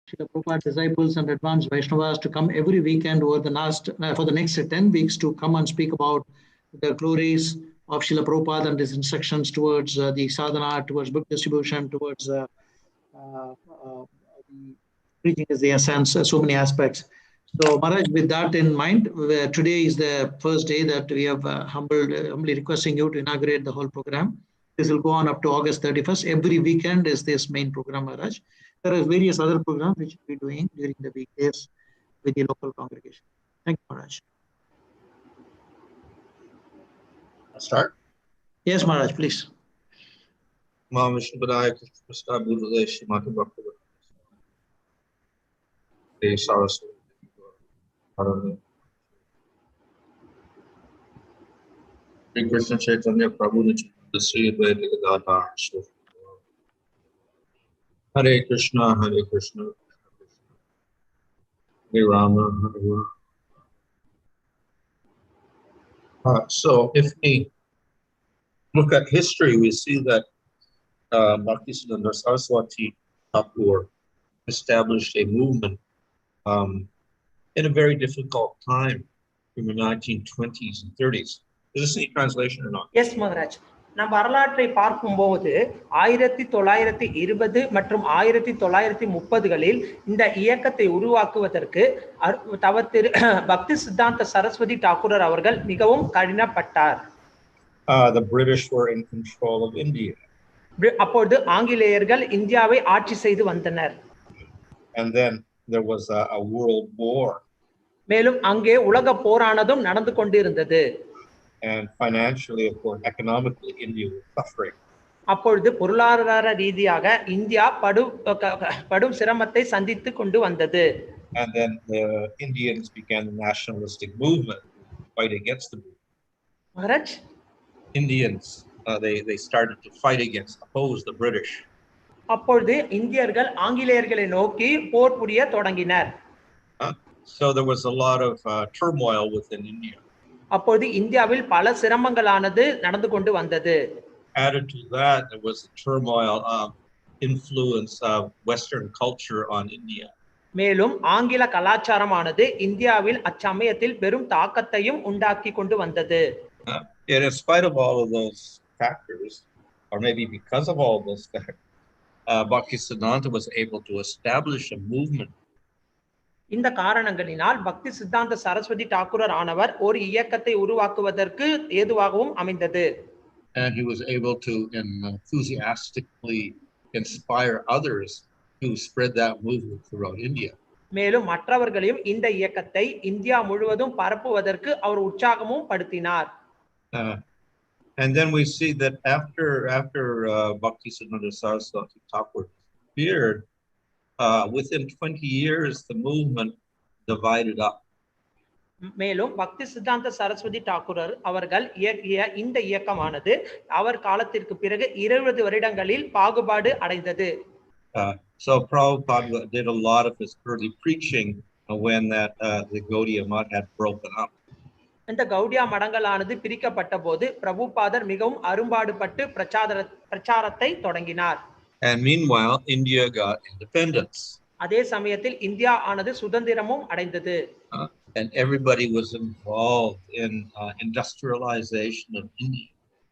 Srila Prabhupada's disciples and advanced Vaishnavas to come every weekend over the for the next 10 weeks to come and speak about the glories of Srila Prabhupada and his instructions towards the sadhana, towards book distribution, towards the preaching is the essence, so many aspects. So Maharaj, with that in mind, today is the first day that we have humbly requesting you to inaugurate the whole program. This will go on up to August 31st. Every weekend is this main program, Maharaj. There are various other programs which we'll be doing during the weekdays with the local congregation. Thank you, Maharaj. I'll start? Yes, Maharaj, please. Sri Krishna Chaitanya Prabhu Nityananda Sri Advaita Gadadhar Sri Hare Krishna, Hare Krishna, Hare Rama, Hare Rama. So if we look at history, we see that Bhaktisiddhanta Saraswati Thakur established a movement in a very difficult time in the 1920s and 30s. Is this any translation or not? Yes, Maharaj. நாம் வரலாற்றை பார்க்கும்போது 1920 மற்றும் 1930களில் இந்த இயக்கத்தை உருவாக்குவதற்கு திரு பக்தி சித்தாந்த சரஸ்வதி தாக்கூரர் அவர்கள் மிகவும் கடினப்பட்டார். The British were in control of India. அப்பொழுது ஆங்கிலேயர்கள் இந்தியாவை ஆட்சி செய்து வந்தனர். And then there was a world war. மேலும் அங்கே உலக போரானதும் நடந்து கொண்டிருந்தது. And financially, of course, economically, India was suffering. அப்பொழுது பொருளாதார ரீதியாக இந்தியா படும் சிரமத்தை சந்தித்து கொண்டு வந்தது. And then the Indians began the nationalistic movement to fight against the movement. Maharaj? Indians, they started to fight oppose the British. அப்பொழுது இந்தியர்கள் ஆங்கிலேயர்களை நோக்கி போர் புரிய தொடங்கினர். So there was a lot of turmoil within India. அப்பொழுது இந்தியாவில் பல சிரமங்களானது நடந்து கொண்டு வந்தது. Added to that, there was the turmoil of influence of Western culture on India. மேலும் ஆங்கில கலாச்சாரமானது இந்தியாவில் அச்சமயத்தில் பெரும் தாக்கத்தையும் உண்டாக்கி கொண்டு வந்தது. In spite of all of those factors, or maybe because of all those factors, Bhaktisiddhanta was able to establish a movement. இந்த காரணங்களினால் பக்தி சித்தாந்த சரஸ்வதி தாக்கூரர் ஆனவர் ஒரு இயக்கத்தை உருவாக்குவதற்கு ஏதுவாகவும் அமைந்தது. And he was able to enthusiastically inspire others to spread that movement throughout India. மேலும் மற்றவர்களையும் இந்த இயக்கத்தை இந்தியா முழுவதும் பரப்புவதற்கு அவர் உற்சாகமும் படுத்தினார். And then we see that after Bhaktisiddhanta Saraswati Thakur appeared, within 20 years, the movement divided up. மேலும் பக்தி சித்தாந்த சரஸ்வதி தாக்கூரர் அவர்கள் இயக்கிய இந்த இயக்கமானது அவர் காலத்திற்கு பிறகு 20 வருடங்களில் பாகுபாடு அடைந்தது. So Prabhupada did a lot of his early preaching when the Gaudiya Math had broken up. இந்த கௌடியா மடங்களானது பிரிக்கப்பட்ட போது பிரபுபாதர் மிகவும் அரும்பாடுபட்டு பிரச்சாரத்தை தொடங்கினார். And meanwhile, India got independence. அதே சமயத்தில் இந்தியா ஆனது சுதந்திரமும் அடைந்தது. And everybody was involved in industrialization of India.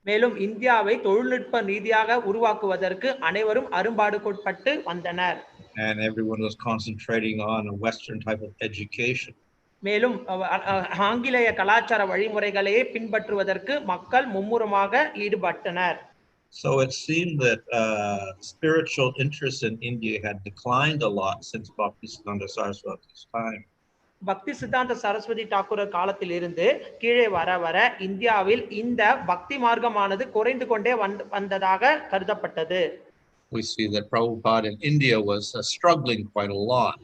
மேலும் இந்தியாவை தொழில்நுட்ப ரீதியாக உருவாக்குவதற்கு அனைவரும் அரும்பாடுபட்டு வந்தனர். And everyone was concentrating on a Western type of education. மேலும் ஆங்கிலேய கலாச்சார வழிமுறைகளையே பின்பற்றுவதற்கு மக்கள் மும்முரமாக ஈடுபட்டனர். So it seemed that spiritual interest in India had declined a lot since Bhaktisiddhanta Saraswati's time. பக்தி சித்தாந்த சரஸ்வதி தாக்கூரர் காலத்தில் இருந்து கீழே வர வர இந்தியாவில் இந்த பக்தி மார்க்கமானது குறைந்து கொண்டே வந்ததாக கருதப்பட்டது. We see that Prabhupada in India was struggling quite a lot.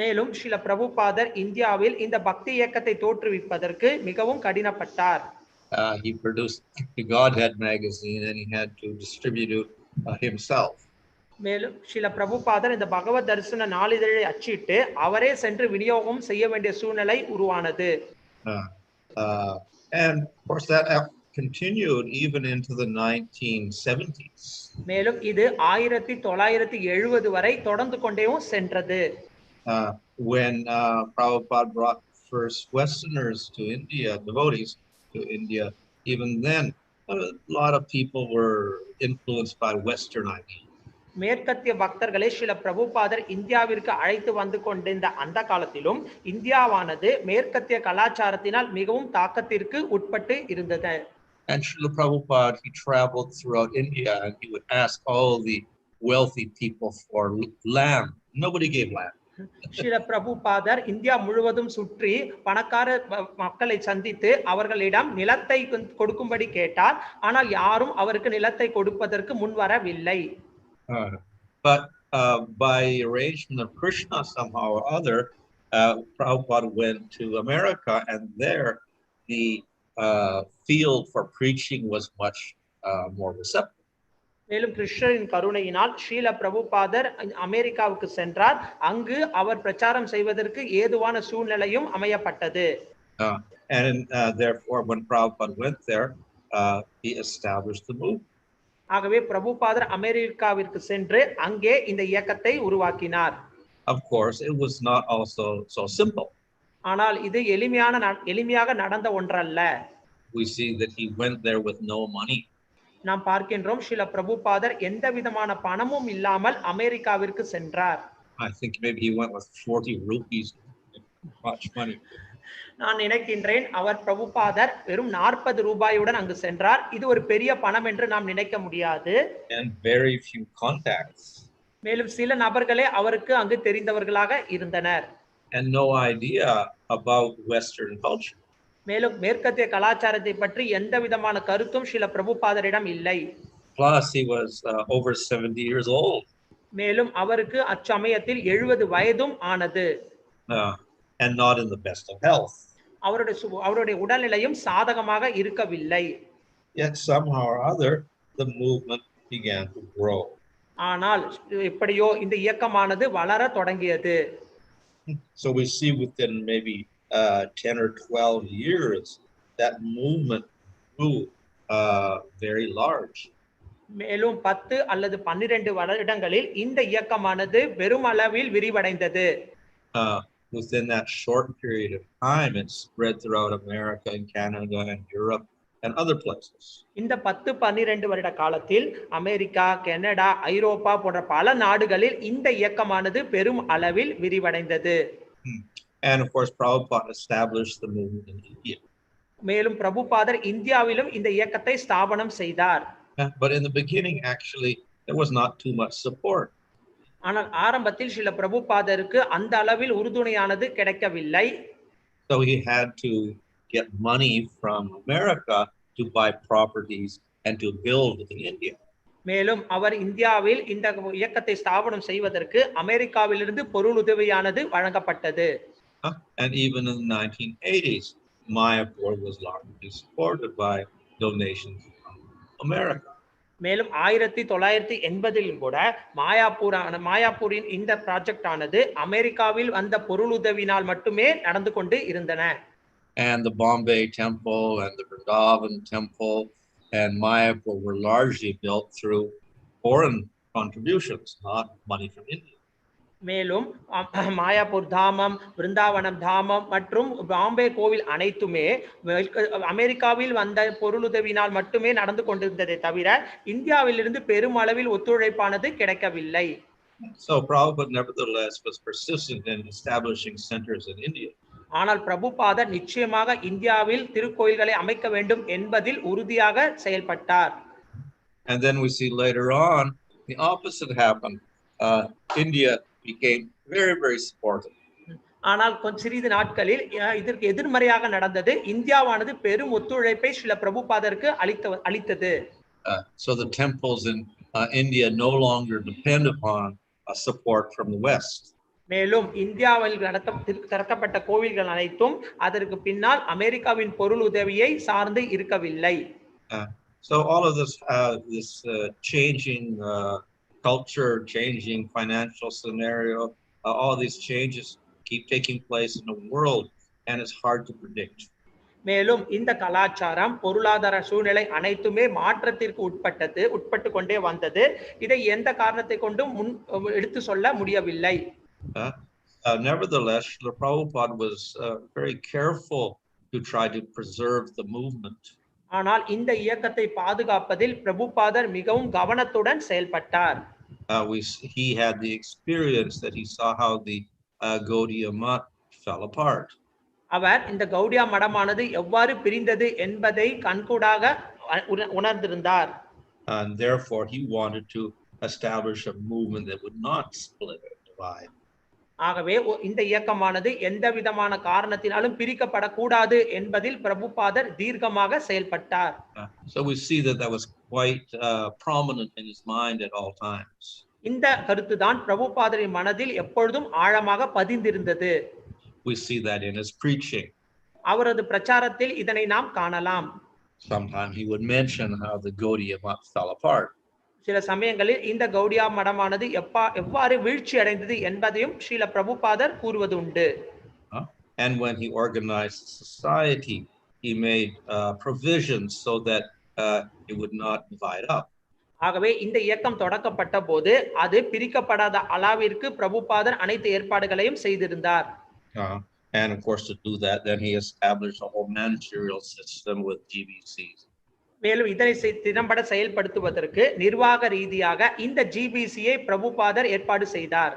மேலும் ஸ்ரீல பிரபுபாதர் இந்தியாவில் இந்த பக்தி இயக்கத்தை தோற்றுவிப்பதற்கு மிகவும் கடினப்பட்டார். He produced the Godhead magazine and he had to distribute it himself. மேலும் ஸ்ரீல பிரபுபாதர் இந்த பகவத் தரிசன நாளிதழை அச்சிட்டு அவரே சென்று விநியோகம் செய்ய வேண்டிய சூழ்நிலை உருவானது. And of course that continued even into the 1970s. மேலும் இது 1970 வரை தொடர்ந்து கொண்டேயும் சென்றது. When Prabhupada brought first Westerners to India, devotees to India, even then a lot of people were influenced by Western ideas. மேற்கத்திய பக்தர்களை ஸ்ரீல பிரபுபாதர் இந்தியாவிற்கு அழைத்து வந்து கொண்டிருந்த அந்த காலத்திலும் இந்தியாவானது மேற்கத்திய கலாச்சாரத்தினால் மிகவும் தாக்கத்திற்கு உட்பட்டு இருந்தது. And Srila Prabhupada, he traveled throughout India and he would ask all the wealthy people for land. Nobody gave land. Srila பிரபுபாதர் இந்தியா முழுவதும் சுற்றி பணக்கார மக்களை சந்தித்து அவர்களிடம் நிலத்தை கொடுக்கும்படி கேட்டார். ஆனால் யாரும் அவருக்கு நிலத்தை கொடுப்பதற்கு முன்வரவில்லை. But by arrangement of Krishna somehow or other, Prabhupada went to America, and there the field for preaching was much more receptive. மேலும் கிருஷ்ணரின் கருணையினால் ஸ்ரீல பிரபுபாதர் அமெரிக்காவுக்கு சென்றார். அங்கு அவர் பிரச்சாரம் செய்வதற்கு ஏதுவான சூழ்நிலையும் அமையப்பட்டது. And therefore, when Prabhupada went there, he established the movement. ஆகவே பிரபுபாதர் அமெரிக்காவிற்கு சென்று அங்கே இந்த இயக்கத்தை உருவாக்கினார். Of course, it was not also so simple. ஆனால் இது எளிமையாக நடந்த ஒன்றல்ல. We see that he went there with no money. நாம் பார்க்கின்றோம் ஸ்ரீல பிரபுபாதர் எந்த விதமான பணமும் இல்லாமல் அமெரிக்காவிற்கு சென்றார். I think maybe he went with 40 rupees. Much money. நான் நினைக்கின்றேன் அவர் பிரபுபாதர் வெறும் 40 ரூபாயுடன் அங்கு சென்றார். இது ஒரு பெரிய பணம் என்று நாம் நினைக்க முடியாது. And very few contacts. மேலும் சில நபர்களே அவருக்கு அங்கு தெரிந்தவர்களாக இருந்தனர். And no idea about Western culture. மேலும் மேற்கத்திய கலாச்சாரத்தை பற்றி எந்த விதமான கருத்தும் ஸ்ரீல பிரபுபாதரிடம் இல்லை. Plus he was over 70 years old. மேலும் அவருக்கு அச்சமயத்தில் 70 வயதும் ஆனது. And not in the best of health. அவருடைய உடல்நிலையும் சாதகமாக இருக்கவில்லை. Yet somehow or other the movement began to grow. ஆனால் எப்படியோ இந்த இயக்கமானது வளர தொடங்கியது. So we see within maybe 10 or 12 years that movement grew very large. மேலும் 10 அல்லது 12 வருடங்களில் இந்த இயக்கமானது பெருமளவில் விரிவடைந்தது. Within that short period of time, it spread throughout America and Canada and Europe and other places. இந்த 10-12 வருட காலத்தில் அமெரிக்கா, கனடா, ஐரோப்பா போன்ற பல நாடுகளில் இந்த இயக்கமானது பெரும் அளவில் விரிவடைந்தது. And of course, Prabhupada established the movement in India. மேலும் பிரபுபாதர் இந்தியாவிலும் இந்த இயக்கத்தை ஸ்தாபனம் செய்தார். But in the beginning, actually, there was not too much support. ஆனால் ஆரம்பத்தில் ஸ்ரீல பிரபுபாதருக்கு அந்த அளவில் உறுதுணையானது கிடைக்கவில்லை. So he had to get money from America to buy properties and to build in India. மேலும் அவர் இந்தியாவில் இந்த இயக்கத்தை ஸ்தாபனம் செய்வதற்கு அமெரிக்காவிலிருந்து பொருளுதவியானது வழங்கப்பட்டது. And even in the 1980s, Mayapur was largely supported by donations from America. மேலும் 1980 கூட மாயாப்பூரின் இந்த ப்ராஜெக்ட் ஆனது அமெரிக்காவில் வந்த பொருளுதவினால் மட்டுமே நடந்து கொண்டு இருந்தன. And the Bombay temple and the Vrindavan temple and Mayapur were largely built through foreign contributions, not money from India. மேலும் மாயாப்பூர் தாமம், விருந்தாவனம் தாமம் மற்றும் பாம்பே கோவில் அனைத்துமே அமெரிக்காவில் வந்த பொருளுதவினால் மட்டுமே நடந்து கொண்டிருந்ததை தவிர இந்தியாவிலிருந்து பெருமளவில் ஒத்துழைப்பானது கிடைக்கவில்லை. So Prabhupada nevertheless was persistent in establishing centers in India. ஆனால் பிரபுபாதர் நிச்சயமாக இந்தியாவில் திருக்கோயில்களை அமைக்க வேண்டும் என்பதில் உறுதியாக செயல்பட்டார். And then we see later on the opposite happened. India became very, very supportive. ஆனால் சிறிது நாட்களில் இதற்கு எதிர்மறையாக நடந்தது. இந்தியாவானது பெரும் ஒத்துழைப்பை ஸ்ரீல பிரபுபாதருக்கு அளித்தது. So the temples in India no longer depend upon support from the West. மேலும் இந்தியாவில் திறக்கப்பட்ட கோவில்கள் அனைத்தும் அதற்கு பின்னால் அமெரிக்காவின் பொருள் உதவியை சார்ந்து இருக்கவில்லை. So all of this changing culture, changing financial scenario, all these changes keep taking place in the world, and it's hard to predict. மேலும் இந்த கலாச்சாரம் பொருளாதார சூழ்நிலை அனைத்துமே மாற்றத்திற்கு உட்பட்டு கொண்டே வந்தது. இதை எந்த காரணத்தை கொண்டும் எடுத்து சொல்ல முடியவில்லை. Nevertheless, Srila Prabhupada was very careful to try to preserve the movement. ஆனால் இந்த இயக்கத்தை பாதுகாப்பதில் பிரபுபாதர் மிகவும் கவனத்துடன் செயல்பட்டார். He had the experience that he saw how the Gaudiya Math fell apart. அவர் இந்த கௌடியா மடமானது எவ்வாறு பிரிந்தது என்பதை கண்கூடாக உணர்ந்திருந்தார். And therefore he wanted to establish a movement that would not split or divide. ஆகவே இந்த இயக்கமானது எந்த விதமான காரணத்தினாலும் பிரிக்கப்படக்கூடாது என்பதில் பிரபுபாதர் தீர்க்கமாக செயல்பட்டார். So we see that was quite prominent in his mind at all times. இந்த கருத்துதான் பிரபுபாதரின் மனதில் எப்பொழுதும் ஆழமாக பதிந்திருந்தது. We see that in his preaching. அவரது பிரச்சாரத்தில் இதனை நாம் காணலாம். Sometimes he would mention how the Gaudiya Math fell apart. சில சமயங்களில் இந்த கௌடியா மடமானது எவ்வாறு வீழ்ச்சி அடைந்தது என்பதையும் ஸ்ரீல பிரபுபாதர் கூறுவது உண்டு. And when he organized society, he made provisions so that it would not divide up. ஆகவே இந்த இயக்கம் தொடக்கப்பட்ட போது அது பிரிக்கப்படாத அளவிற்கு பிரபுபாதர் அனைத்து ஏற்பாடுகளையும் செய்திருந்தார். And of course, to do that, then he established a whole managerial system with GBCs. மேலும் இதனை திறம்பட செயல்படுத்துவதற்கு நிர்வாக ரீதியாக இந்த GBCயை பிரபுபாதர் ஏற்பாடு செய்தார்.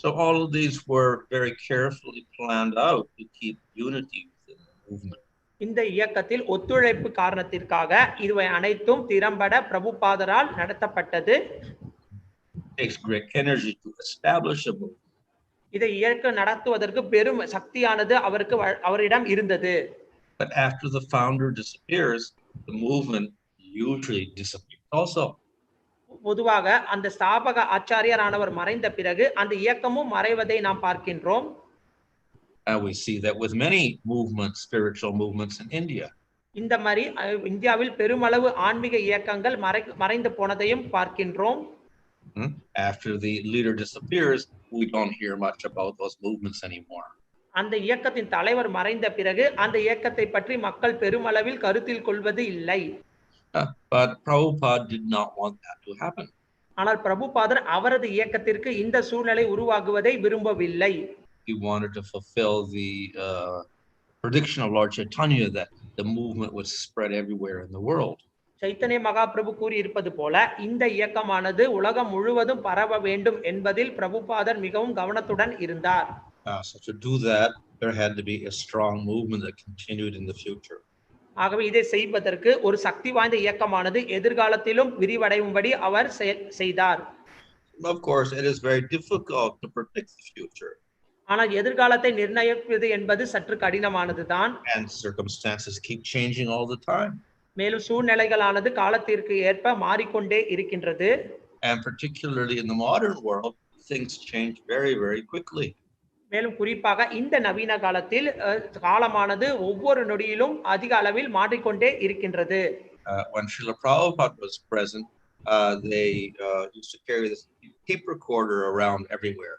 So all of these were very carefully planned out to keep unity within the movement. இந்த இயக்கத்தில் ஒத்துழைப்பு காரணத்திற்காக இவை அனைத்தும் திறம்பட பிரபுபாதரால் நடத்தப்பட்டது. It takes great energy to establish a movement. இதை இயக்க நடத்துவதற்கு பெரும் சக்தியானது அவரிடம் இருந்தது. But after the founder disappears, the movement usually disappears also. பொதுவாக அந்த ஸ்தாபக ஆச்சாரியரானவர் மறைந்த பிறகு அந்த இயக்கமும் மறைவதை நாம் பார்க்கின்றோம். We see that with many movements, spiritual movements in India. இந்த மாதிரி இந்தியாவில் பெருமளவு ஆன்மீக இயக்கங்கள் மறைந்து போனதையும் பார்க்கின்றோம். After the leader disappears, we don't hear much about those movements anymore. அந்த இயக்கத்தின் தலைவர் மறைந்த பிறகு அந்த இயக்கத்தை பற்றி மக்கள் பெருமளவில் கருத்தில் கொள்வது இல்லை. But Prabhupada did not want that to happen. ஆனால் பிரபுபாதர் அவரது இயக்கத்திற்கு இந்த சூழ்நிலை உருவாகுவதை விரும்பவில்லை. He wanted to fulfill the prediction of Lord Chaitanya that the movement would spread everywhere in the world. Chaitanya Mahaprabhu கூறி இருப்பது போல இந்த இயக்கமானது உலகம் முழுவதும் பரவ வேண்டும் என்பதில் பிரபுபாதர் மிகவும் கவனத்துடன் இருந்தார். So to do that, there had to be a strong movement that continued in the future. ஆகவே இதை செய்வதற்கு ஒரு சக்தி வாய்ந்த இயக்கமானது எதிர்காலத்திலும் விரிவடையும்படி அவர் செய்தார். Of course, it is very difficult to predict the future. ஆனால் எதிர்காலத்தை நிர்ணயிப்பது என்பது சற்று கடினமானதுதான். And circumstances keep changing all the time. மேலும் சூழ்நிலைகளானது காலத்திற்கு ஏற்ப மாறிக்கொண்டே இருக்கின்றது. And particularly in the modern world, things change very, very quickly. மேலும் குறிப்பாக இந்த நவீன காலத்தில் காலமானது ஒவ்வொரு நொடியிலும் அதிக அளவில் மாறிக்கொண்டே இருக்கின்றது. When Srila Prabhupada was present, they used to carry this tape recorder around everywhere.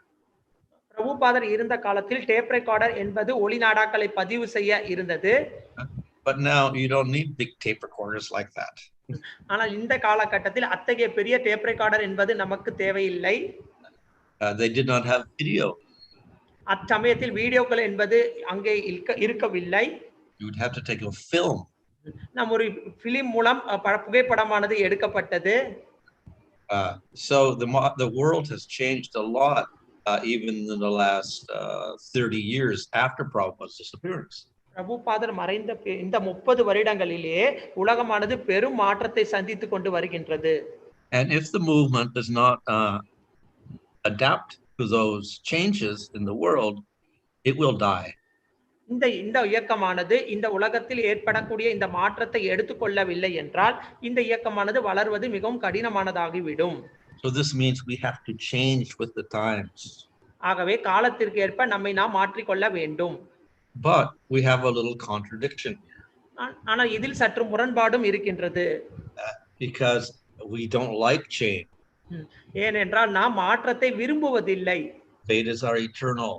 பிரபுபாதர் இருந்த காலத்தில் டேப் ரெக்கார்டர் என்பது ஒலி நாடாக்களை பதிவு செய்ய இருந்தது. But now you don't need big tape recorders like that. ஆனால் இந்த காலகட்டத்தில் அத்தகைய பெரிய டேப் ரெக்கார்டர் என்பது நமக்கு தேவையில்லை. They did not have video. அச்சமயத்தில் வீடியோக்கள் என்பது அங்கே இருக்கவில்லை. You would have to take a film. நாம் ஒரு பிலிம் மூலம் புகைப்படமானது எடுக்கப்பட்டது. So the world has changed a lot, even in the last 30 years after Prabhupada's disappearance. பிரபுபாதர் மறைந்த இந்த 30 வருடங்களிலே உலகமானது பெரும் மாற்றத்தை சந்தித்துக் கொண்டு வருகின்றது. And if the movement does not adapt to those changes in the world, it will die. இந்த இயக்கமானது இந்த உலகத்தில் ஏற்படக்கூடிய இந்த மாற்றத்தை எடுத்துக்கொள்ளவில்லை என்றால் இந்த இயக்கமானது வளர்வது மிகவும் கடினமானதாகிவிடும். So this means we have to change with the times. ஆகவே காலத்திற்கு ஏற்ப நம்மை நாம் மாற்றிக்கொள்ள வேண்டும். But we have a little contradiction. ஆனால் இதில் சற்று முரண்பாடும் இருக்கின்றது. Because we don't like change. ஏனென்றால் நாம் மாற்றத்தை விரும்புவதில்லை. Vedas are eternal.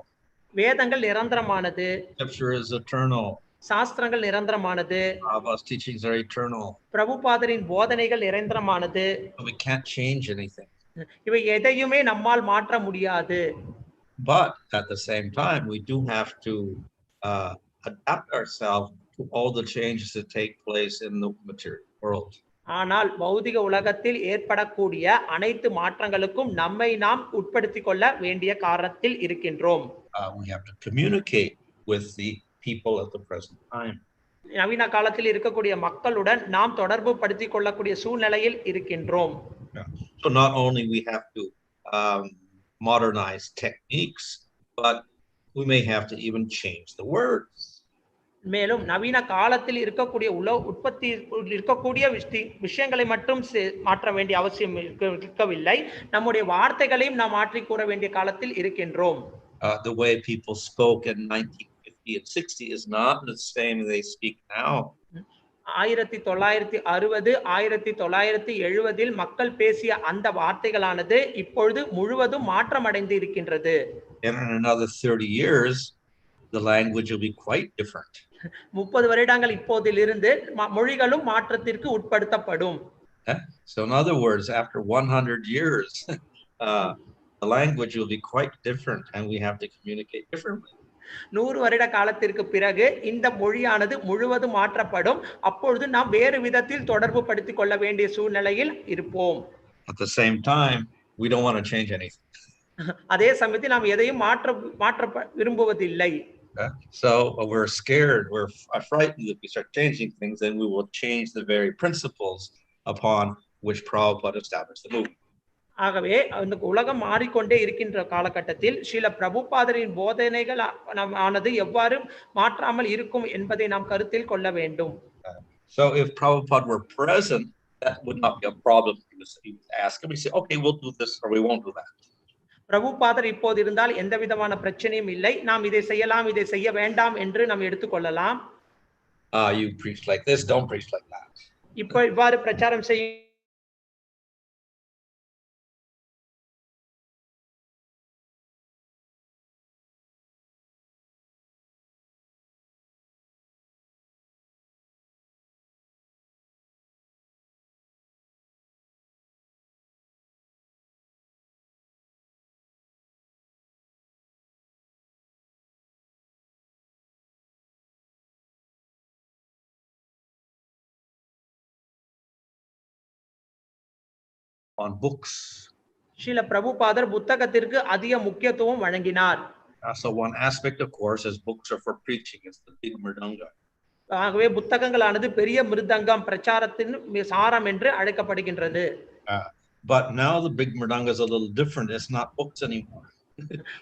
வேதங்கள் நிரந்தரமானது. Scripture is eternal. சாஸ்திரங்கள் நிரந்தரமானது. Prabhupada's teachings are eternal. பிரபுபாதரின் போதனைகள் நிரந்தரமானது. We can't change anything. இவை எதையுமே நம்மால் மாற்ற முடியாது. But at the same time, we do have to adapt ourselves to all the changes that take place in the material world. ஆனால் பௌதிக உலகத்தில் ஏற்படக்கூடிய அனைத்து மாற்றங்களுக்கும் நம்மை நாம் உட்படுத்திக் கொள்ள வேண்டிய காரணத்தில் இருக்கின்றோம். We have to communicate with the people at the present time. நவீன காலத்தில் இருக்கக்கூடிய மக்களுடன் நாம் தொடர்பு படுத்திக் கொள்ளக்கூடிய சூழ்நிலையில் இருக்கின்றோம். So not only we have to modernize techniques, but we may have to even change the words. மேலும் நவீன காலத்தில் இருக்கக்கூடிய உற்பத்தி இருக்கக்கூடிய விஷயங்களை மட்டும் மாற்ற வேண்டிய அவசியம் இருக்கவில்லை. நம்முடைய வார்த்தைகளையும் நாம் மாற்றி கூற வேண்டிய காலத்தில் இருக்கின்றோம். The way people spoke in 1950 and 60 is not the same they speak now. 1960 1970 மக்கள் பேசிய அந்த வார்த்தைகளானது இப்பொழுது முழுவதும் மாற்றமடைந்து இருக்கின்றது. In another 30 years, the language will be quite different. 30 வருடங்கள் இப்போதிலிருந்து மொழிகளும் மாற்றத்திற்கு உட்படுத்தப்படும். So in other words, after 100 years, the language will be quite different and we have to communicate differently. 100 வருட காலத்திற்கு பிறகு இந்த மொழியானது முழுவதும் மாற்றப்படும். அப்பொழுது நாம் வேறு விதத்தில் தொடர்பு படுத்திக் கொள்ள வேண்டிய சூழ்நிலையில் இருப்போம். At the same time, we don't want to change anything. அதே சமயத்தில் நாம் எதையும் மாற்ற விரும்புவதில்லை. So we're scared, we're frightened that we start changing things, then we will change the very principles upon which Prabhupada established the movement. ஆகவே இந்த உலகம் மாறிக்கொண்டே இருக்கின்ற காலகட்டத்தில் ஸ்ரீல பிரபுபாதரின் போதனைகள் ஆனது எவ்வாறு மாற்றாமல் இருக்கும் என்பதை நாம் கருத்தில் கொள்ள வேண்டும். So if Prabhupada were present, that would not be a problem. He would ask him, he say, okay, we'll do this or we won't do that. பிரபுபாதர் இப்போது இருந்தால் எந்த விதமான பிரச்சனையும் இல்லை. நாம் இதை செய்யலாம், இதை செய்ய வேண்டாம் என்று நாம் எடுத்துக்கொள்ளலாம். You preach like this, don't preach like that. இப்போ இவ்வாறு பிரச்சாரம் செய்ய on books. ஸ்ரீல பிரபுபாதர் புத்தகத்திற்கு அதிக முக்கியத்துவம் வழங்கினார். So one aspect, of course, is books are for preaching. It's the big mridanga. ஆகவே புத்தகங்களானது பெரிய மிருதங்கம் பிரச்சாரத்தின் சாரம் என்று அழைக்கப்படுகின்றது. But now the big mridanga is a little different. It's not books anymore.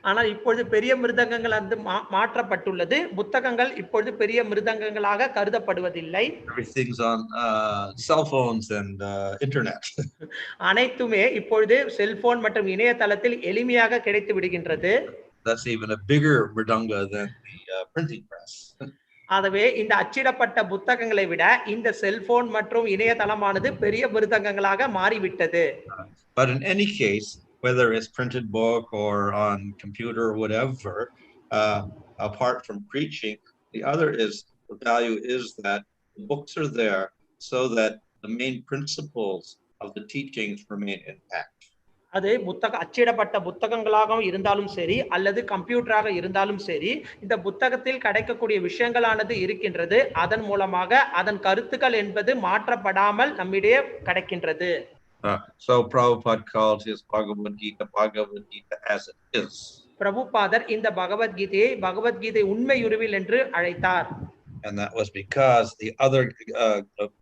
ஆனால் இப்பொழுது பெரிய மிருதங்கங்கள் வந்து மாற்றப்பட்டுள்ளது. புத்தகங்கள் இப்பொழுது பெரிய மிருதங்கங்களாக கருதப்படுவதில்லை. Everything's on cell phones and internet. அனைத்துமே இப்பொழுது செல்போன் மற்றும் இணையதளத்தில் எளிமையாக கிடைத்து விடுகின்றது. That's even a bigger mridanga than the printing press. ஆகவே இந்த அச்சிடப்பட்ட புத்தகங்களை விட இந்த செல்போன் மற்றும் இணையதளமானது பெரிய மிருதங்கங்களாக மாறிவிட்டது. But in any case, whether it's printed book or on computer or whatever, apart from preaching, the other is, the value is that the books are there so that the main principles of the teachings remain intact. அது அச்சிடப்பட்ட புத்தகங்களாக இருந்தாலும் சரி அல்லது கம்ப்யூட்டராக இருந்தாலும் சரி, இந்த புத்தகத்தில் கிடைக்கக்கூடிய விஷயங்களானது இருக்கின்றது. அதன் மூலமாக அதன் கருத்துக்கள் என்பது மாற்றப்படாமல் நம்மிடையே கிடைக்கின்றது. So Prabhupada called his Bhagavad Gita as it is. பிரபுபாதர் இந்த பகவத்கீதையை உண்மையுருவில் என்று அழைத்தார். And that was because the other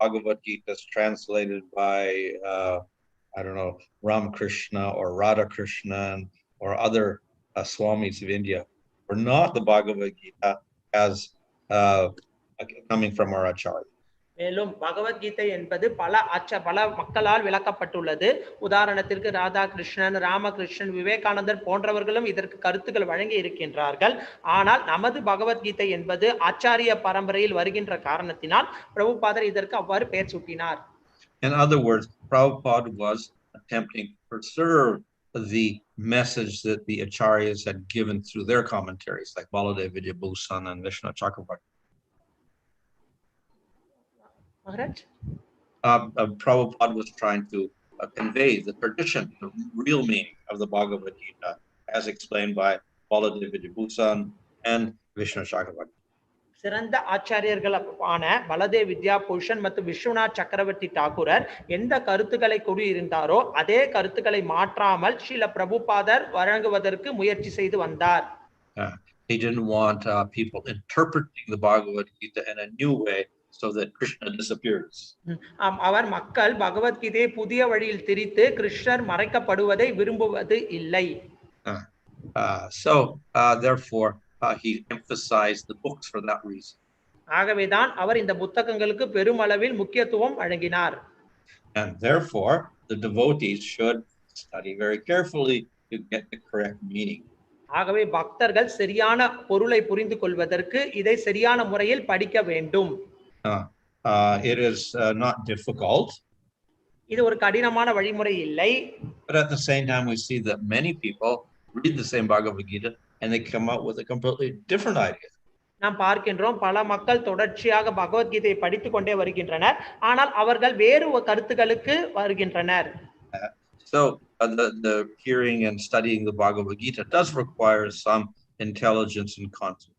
Bhagavad Gita is translated by I don't know, Ramakrishna or Radhakrishna or other Swamis of India were not the Bhagavad Gita as coming from our Acharya. மேலும் பகவத்கீதை என்பது பல மக்களால் விளக்கப்பட்டுள்ளது. உதாரணத்திற்கு ராதாகிருஷ்ணன், ராமகிருஷ்ணன், விவேகானந்தர் போன்றவர்களும் இதற்கு கருத்துக்கள் வழங்கி இருக்கின்றார்கள். ஆனால் நமது பகவத்கீதை என்பது ஆச்சாரிய பரம்பரையில் வருகின்ற காரணத்தினால் பிரபுபாதர் இதற்கு அவ்வாறு பெயர் சூட்டினார். In other words, Prabhupada was attempting to preserve the message that the acharyas had given through their commentaries, like Baladev Vidyabhusan and Vishnu Chakravarti. Maharaj? Prabhupada was trying to convey the tradition, the real meaning of the Bhagavad Gita, as explained by Baladev Vijayabhusan and Vishnu Chakravarti. சிறந்த ஆச்சாரியர்களான பலதேவ் வித்யா பூஷன் மற்றும் விஸ்வநாத் சக்கரவர்த்தி டாகூரர் எந்த கருத்துக்களை கூறியிருந்தாரோ அதே கருத்துக்களை மாற்றாமல் ஸ்ரீல பிரபுபாதர் வழங்குவதற்கு முயற்சி செய்து வந்தார். He didn't want people interpreting the Bhagavad Gita in a new way so that Krishna disappears. அவர் மக்கள் பகவத்கீதையை புதிய வழியில் திரித்து கிருஷ்ணர் மறைக்கப்படுவதை விரும்புவது இல்லை. Therefore he emphasized the books for that reason. ஆகவேதான் அவர் இந்த புத்தகங்களுக்கு பெருமளவில் முக்கியத்துவம் வழங்கினார். And therefore the devotees should study very carefully to get the correct meaning. ஆகவே பக்தர்கள் சரியான பொருளை புரிந்து கொள்வதற்கு இதை சரியான முறையில் படிக்க வேண்டும். It is not difficult. இது ஒரு கடினமான வழிமுறை இல்லை. But at the same time we see that many people read the same Bhagavad Gita and they come out with a completely different idea. நாம் பார்க்கின்றோம் பல மக்கள் தொடர்ச்சியாக பகவத்கீதையை படித்துக் கொண்டே வருகின்றனர், ஆனால் அவர்கள் வேறு கருத்துக்களுக்கு வருகின்றனர். So the hearing and studying the Bhagavad Gita does require some intelligence and concentration.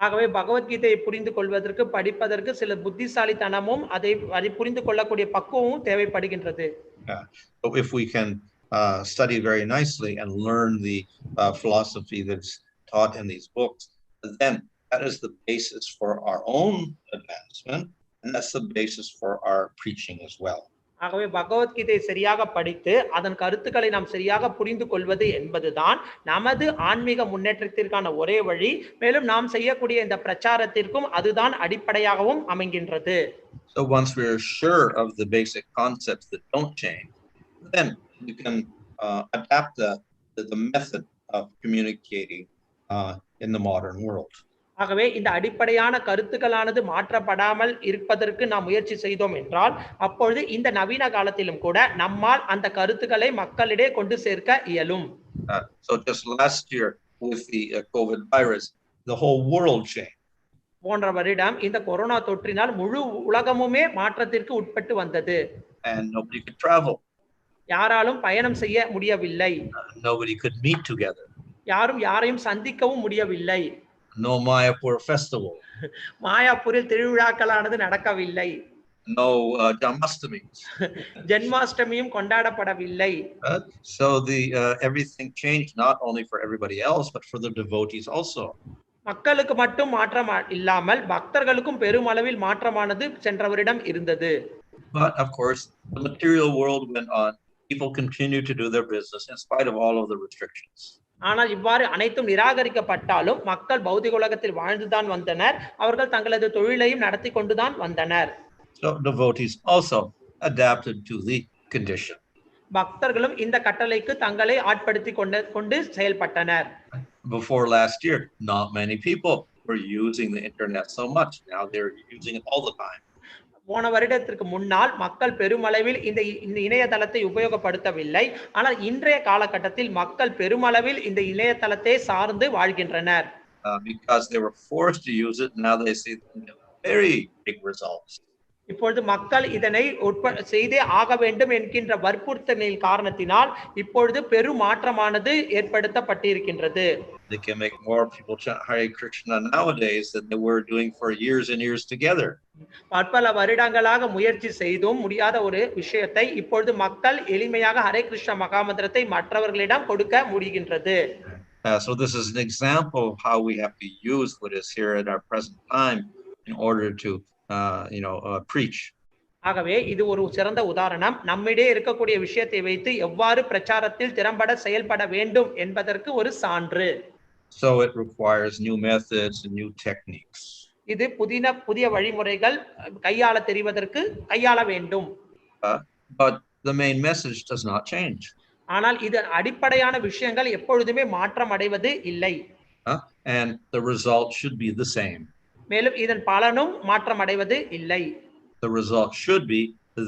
ஆகவே பகவத்கீதையை புரிந்து கொள்வதற்கு படிப்பதற்கு சில புத்திசாலித்தனமும் அதை புரிந்து கொள்ளக்கூடிய பக்குவமும் தேவைப்படுகின்றது. So if we can study very nicely and learn the philosophy that's taught in these books, then that is the basis for our own advancement, and that's the basis for our preaching as well. ஆகவே பகவத்கீதையை சரியாக படித்து அதன் கருத்துக்களை நாம் சரியாக புரிந்து கொள்வது என்பதுதான் நமது ஆன்மீக முன்னேற்றத்திற்கான ஒரே வழி. மேலும் நாம் செய்யக்கூடிய இந்த பிரச்சாரத்திற்கும் அதுதான் அடிப்படையாகவும் அமைகின்றது. So once we are sure of the basic concepts that don't change, then you can adapt the method of communicating in the modern world. ஆகவே இந்த அடிப்படையான கருத்துக்களானது மாற்றப்படாமல் இருப்பதற்கு நாம் முயற்சி செய்தோம் என்றால் அப்பொழுது இந்த நவீன காலத்திலும் கூட நம்மால் அந்த கருத்துக்களை மக்களிடையே கொண்டு சேர்க்க இயலும். So just last year with the COVID virus, the whole world changed. போன்ற வருடம் இந்த கொரோனா தொற்றினால் முழு உலகமுமே மாற்றத்திற்கு உட்பட்டு வந்தது. And nobody could travel. யாராலும் பயணம் செய்ய முடியவில்லை. Nobody could meet together. யாரும் யாரையும் சந்திக்கவும் முடியவில்லை. No Mayapur festival. மாயாப்பூரில் திருவிழாக்களானது நடக்கவில்லை. No Janmastamis. ஜென்மாஷ்டமியும் கொண்டாடப்படவில்லை. So everything changed not only for everybody else but for the devotees also. மக்களுக்கு மட்டும் மாற்றம் இல்லாமல் பக்தர்களுக்கும் பெருமளவில் மாற்றமானது சென்ற வருடம் இருந்தது. But of course the material world went on. People continued to do their business in spite of all of the restrictions. ஆனால் இவ்வாறு அனைத்தும் நிராகரிக்கப்பட்டாலும் மக்கள் பௌதிக உலகத்தில் வாழ்ந்துதான் வந்தனர். அவர்கள் தங்களது தொழிலையும் நடத்தி கொண்டுதான் வந்தனர். So devotees also adapted to the condition. பக்தர்களும் இந்த கட்டளைக்கு தங்களை ஆட்படுத்தி கொண்டு செயல்பட்டனர். Before last year, not many people were using the internet so much. Now they're using it all the time. போன வருடத்திற்கு முன்னால் மக்கள் பெருமளவில் இந்த இணையதளத்தை உபயோகப்படுத்தவில்லை. ஆனால் இன்றைய காலகட்டத்தில் மக்கள் பெருமளவில் இந்த இணையதளத்தை சார்ந்து வாழ்கின்றனர். Because they were forced to use it, now they see very big results. இப்பொழுது மக்கள் இதனை செய்தே ஆக வேண்டும் என்கின்ற வற்புறுத்தலின் காரணத்தினால் இப்பொழுது பெரும் மாற்றமானது ஏற்படுத்தப்பட்டிருக்கின்றது. They can make more people chant Hare Krishna nowadays than they were doing for years and years together. பற்பல வருடங்களாக முயற்சி செய்தும் முடியாத ஒரு விஷயத்தை இப்பொழுது மக்கள் எளிமையாக ஹரே கிருஷ்ண மகாமந்திரத்தை மற்றவர்களிடம் கொடுக்க முடிகின்றது. So this is an example of how we have to use what is here at our present time in order to preach. ஆகவே இது ஒரு சிறந்த உதாரணம். நம்மிடையே இருக்கக்கூடிய விஷயத்தை வைத்து எவ்வாறு பிரச்சாரத்தில் திறம்பட செயல்பட வேண்டும் என்பதற்கு ஒரு சான்று. So it requires new methods and new techniques. இது புதிய வழிமுறைகள் கையாள வேண்டும். But the main message does not change. ஆனால் இது அடிப்படையான விஷயங்கள் எப்பொழுதுமே மாற்றம் அடைவது இல்லை. And the result should be the same. மேலும் இதன் பலனும் மாற்றம் அடைவது இல்லை. The result should be